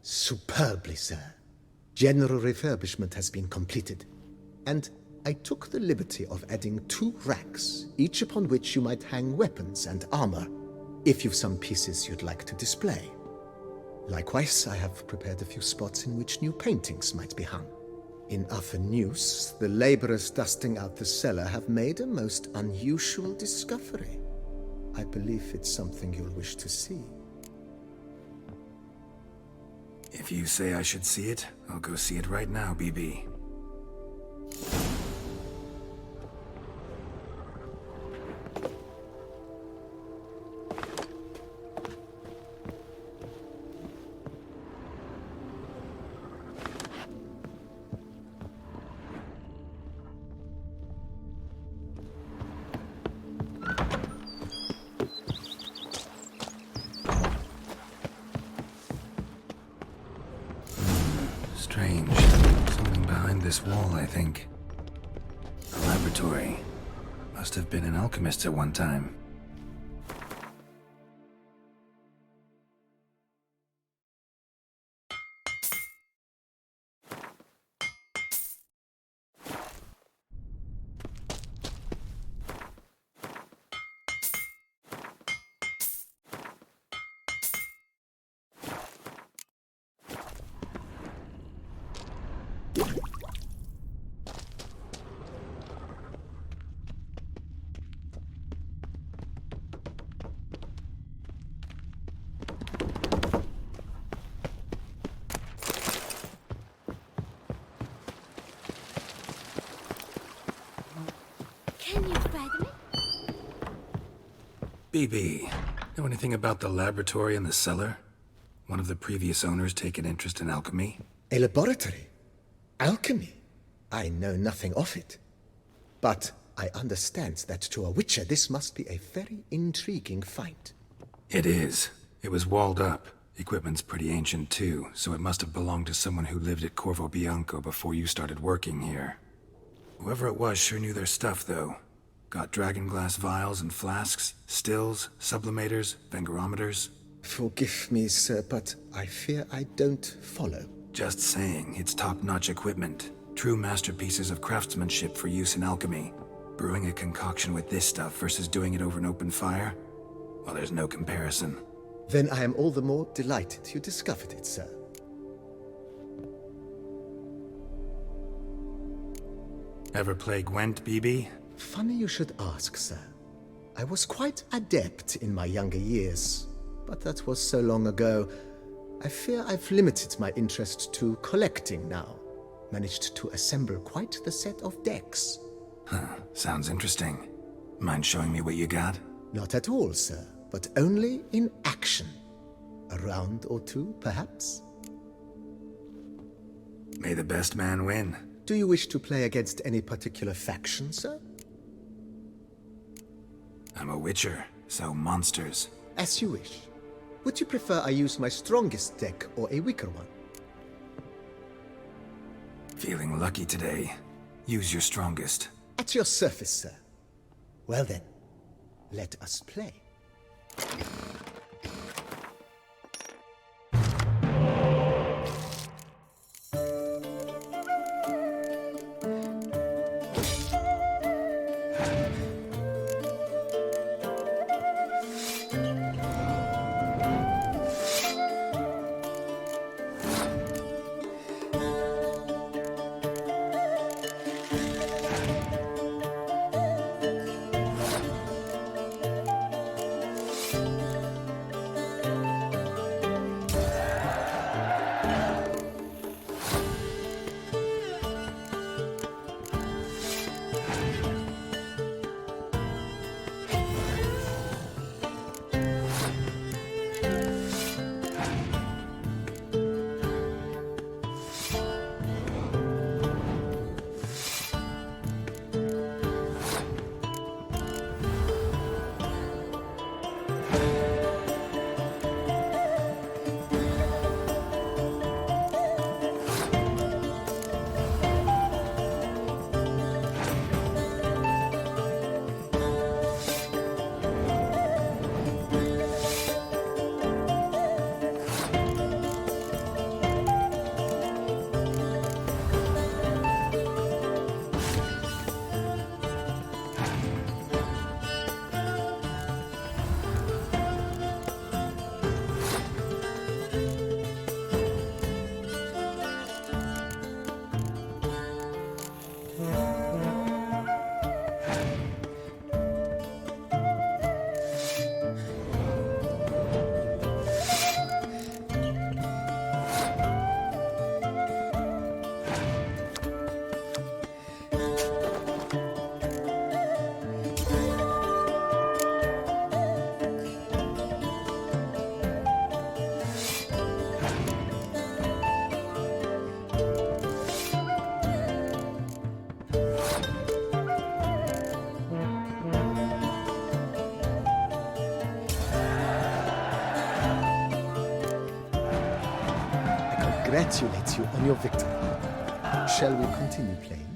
Superbly, sir. General refurbishment has been completed. And I took the liberty of adding 2 racks, each upon which you might hang weapons and armor. if you've some pieces you'd like to display. Likewise, I have prepared a few spots in which new paintings might be hung. In other news, the laborers dusting out the cellar have made a most unusual discovery. I believe it's something you'll wish to see. If you say I should see it, I'll go see it right now, BB. Strange. Something behind this wall, I think. A laboratory. Must have been an alchemist at one time. Can you fathom it? BB, know anything about the laboratory in the cellar? One of the previous owners take an interest in alchemy? A laboratory? Alchemy? I know nothing of it. But I understand that to a witcher this must be a very intriguing find. It is. It was walled up. Equipment's pretty ancient too, so it must have belonged to someone who lived at Corvo Bianco before you started working here. Whoever it was sure knew their stuff, though. Got dragonglass vials and flasks, stills, sublimators, vengerometers. Forgive me, sir, but I fear I don't follow. Just saying, it's top-notch equipment. True masterpieces of craftsmanship for use in alchemy. Brewing a concoction with this stuff versus doing it over an open fire? Well, there's no comparison. Then I am all the more delighted you discovered it, sir. Ever play Gwent, BB? Funny you should ask, sir. I was quite adept in my younger years, but that was so long ago. I fear I've limited my interest to collecting now. Managed to assemble quite the set of decks. Huh, sounds interesting. Mind showing me what you got? Not at all, sir, but only in action. A round or two, perhaps? May the best man win. Do you wish to play against any particular faction, sir? I'm a witcher, so monsters. As you wish. Would you prefer I use my strongest deck or a weaker one? Feeling lucky today. Use your strongest. At your service, sir. Well then, let us play. congratulate you on your victory. Shall we continue playing?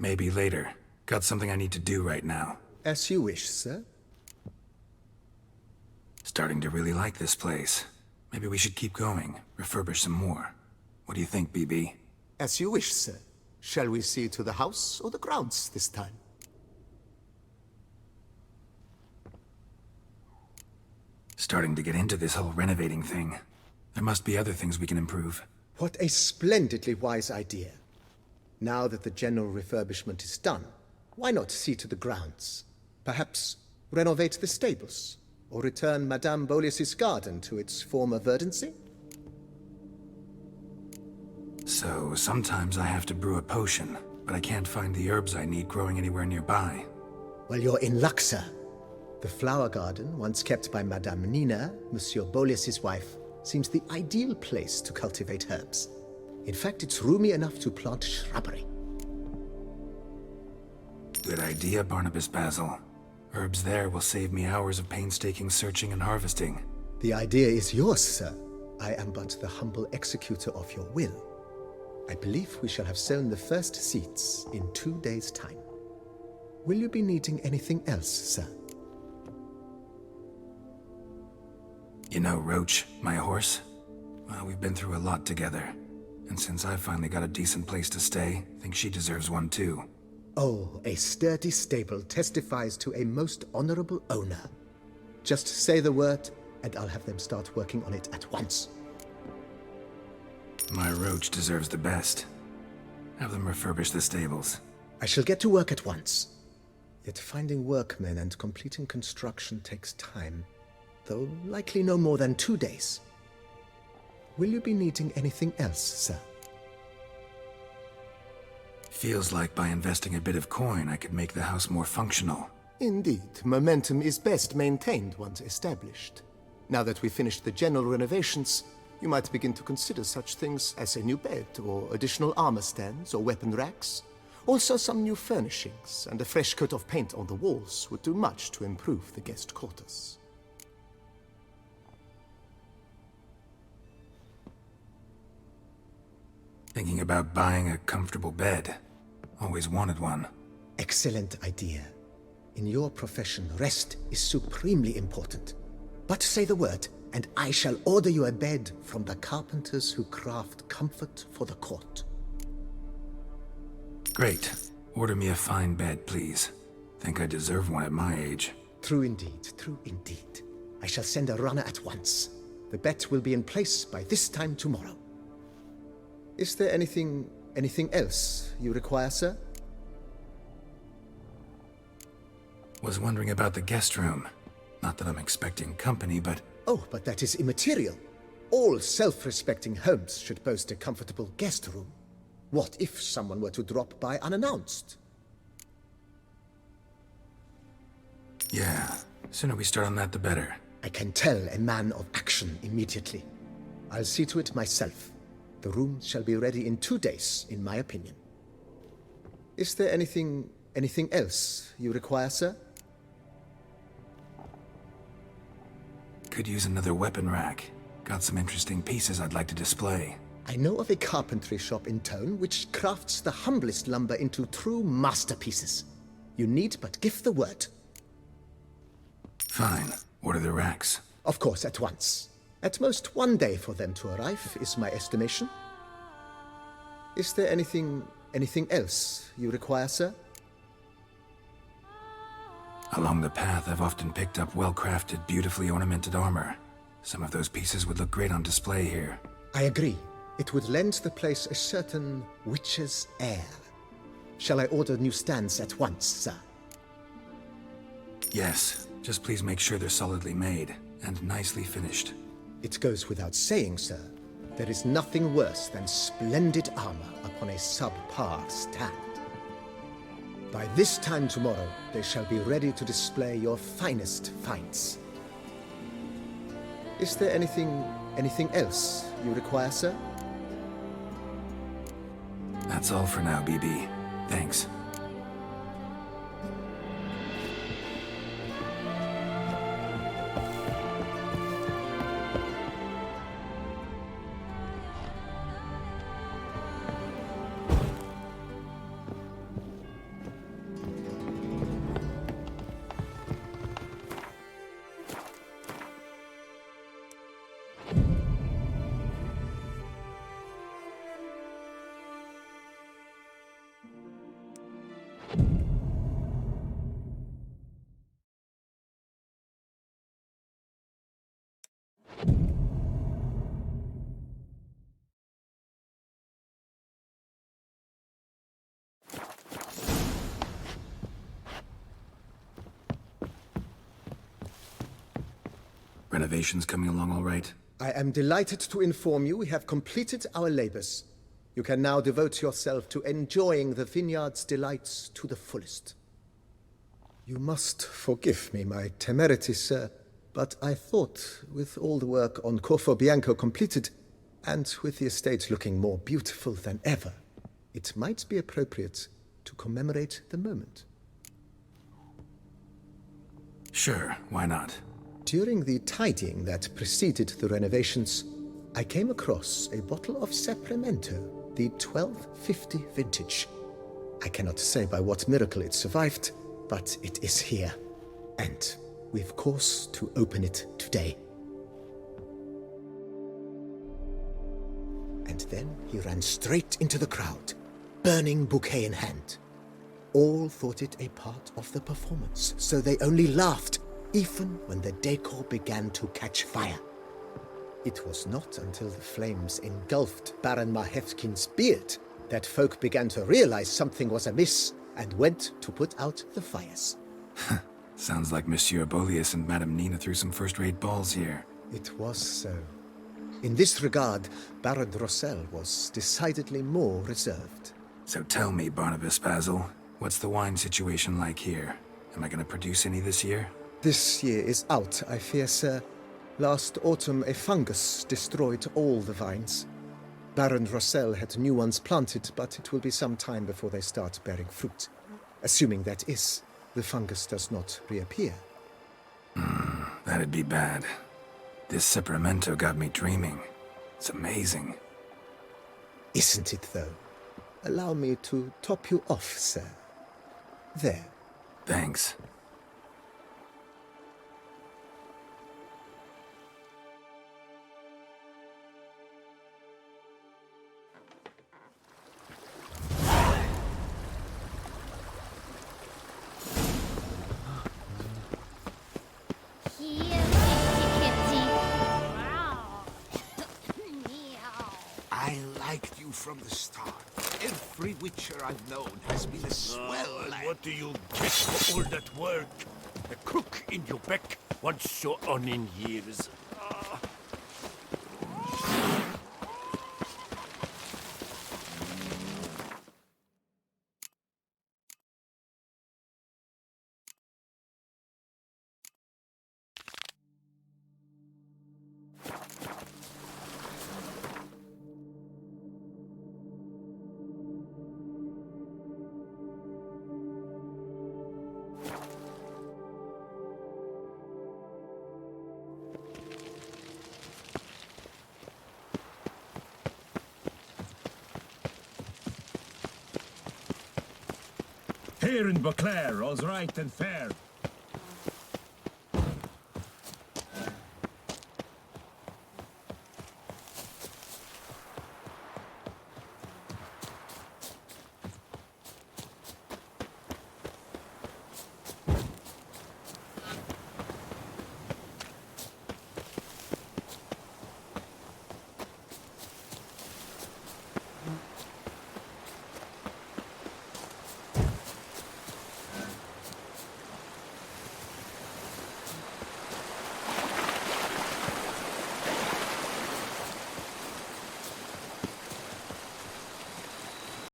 Maybe later. Got something I need to do right now. As you wish, sir. Starting to really like this place. Maybe we should keep going, refurbish some more. What do you think, BB? As you wish, sir. Shall we see to the house or the grounds this time? Starting to get into this whole renovating thing. There must be other things we can improve. What a splendidly wise idea. Now that the general refurbishment is done, why not see to the grounds? Perhaps renovate the stables, or return Madame Boleus's garden to its former verdancy? So, sometimes I have to brew a potion, but I can't find the herbs I need growing anywhere nearby. Well, you're in luck, sir. The flower garden, once kept by Madame Nina, Monsieur Boleus's wife, seems the ideal place to cultivate herbs. In fact, it's roomy enough to plant shrubbery. Good idea, Barnabas Basil. Herbs there will save me hours of painstaking searching and harvesting. The idea is yours, sir. I am but the humble executor of your will. I believe we shall have sown the first seeds in 2 days' time. Will you be needing anything else, sir? You know Roach, my horse? Well, we've been through a lot together. And since I've finally got a decent place to stay, I think she deserves one too. Oh, a sturdy stable testifies to a most honorable owner. Just say the word, and I'll have them start working on it at once. My Roach deserves the best. Have them refurbish the stables. I shall get to work at once. Yet finding workmen and completing construction takes time, though likely no more than 2 days. Will you be needing anything else, sir? Feels like by investing a bit of coin, I could make the house more functional. Indeed, momentum is best maintained once established. Now that we've finished the general renovations, you might begin to consider such things as a new bed, or additional armor stands, or weapon racks. Also, some new furnishings and a fresh coat of paint on the walls would do much to improve the guest quarters. Thinking about buying a comfortable bed. Always wanted one. Excellent idea. In your profession, rest is supremely important. But say the word, and I shall order you a bed from the carpenters who craft comfort for the court. Great. Order me a fine bed, please. Think I deserve one at my age. True indeed, true indeed. I shall send a runner at once. The bet will be in place by this time tomorrow. Is there anything else you require, sir? Was wondering about the guest room. Not that I'm expecting company, but... Oh, but that is immaterial. All self-respecting homes should boast a comfortable guest room. What if someone were to drop by unannounced? Yeah, sooner we start on that the better. I can tell a man of action immediately. I'll see to it myself. The room shall be ready in 2 days, in my opinion. Is there anything else you require, sir? Could use another weapon rack. Got some interesting pieces I'd like to display. I know of a carpentry shop in town which crafts the humblest lumber into true masterpieces. You need but give the word. Fine. Order the racks. Of course, at once. At most 1 day for them to arrive, is my estimation. Is there anything else you require, sir? Along the path, I've often picked up well-crafted, beautifully ornamented armor. Some of those pieces would look great on display here. I agree. It would lend the place a certain witch's air. Shall I order new stands at once, sir? Yes. Just please make sure they're solidly made and nicely finished. It goes without saying, sir. There is nothing worse than splendid armor upon a subpar stand. By this time tomorrow, they shall be ready to display your finest finds. Is there anything else you require, sir? That's all for now, BB. Thanks. Renovations coming along all right? I am delighted to inform you we have completed our labors. You can now devote yourself to enjoying the vineyard's delights to the fullest. You must forgive me my temerity, sir, but I thought, with all the work on Corvo Bianco completed, and with the estate looking more beautiful than ever, it might be appropriate to commemorate the moment. Sure, why not? During the tidying that preceded the renovations, I came across a bottle of Sapramento, the 1250 vintage. I cannot say by what miracle it survived, but it is here. And we've cause to open it today. And then he ran straight into the crowd, burning bouquet in hand. All thought it a part of the performance, so they only laughed, even when the decor began to catch fire. It was not until the flames engulfed Baron Mahevkin's beard that folk began to realize something was amiss and went to put out the fires. Sounds like Monsieur Bolius and Madame Nina threw some first-rate balls here. It was so. In this regard, Baron Rossel was decidedly more reserved. So tell me, Barnabas Basil, what's the wine situation like here? Am I going to produce any this year? This year is out, I fear, sir. Last autumn, a fungus destroyed all the vines. Baron Rossel had new ones planted, but it will be some time before they start bearing fruit. Assuming that is, the fungus does not reappear. That'd be bad. This Sapramento got me dreaming. It's amazing. Isn't it, though? Allow me to top you off, sir. There. Thanks. I liked you from the start. Every Witcher I've known has been a swell lad. What do you get for all that work? A crook in your back once so on in years. Here in Beauclair, all's right and fair.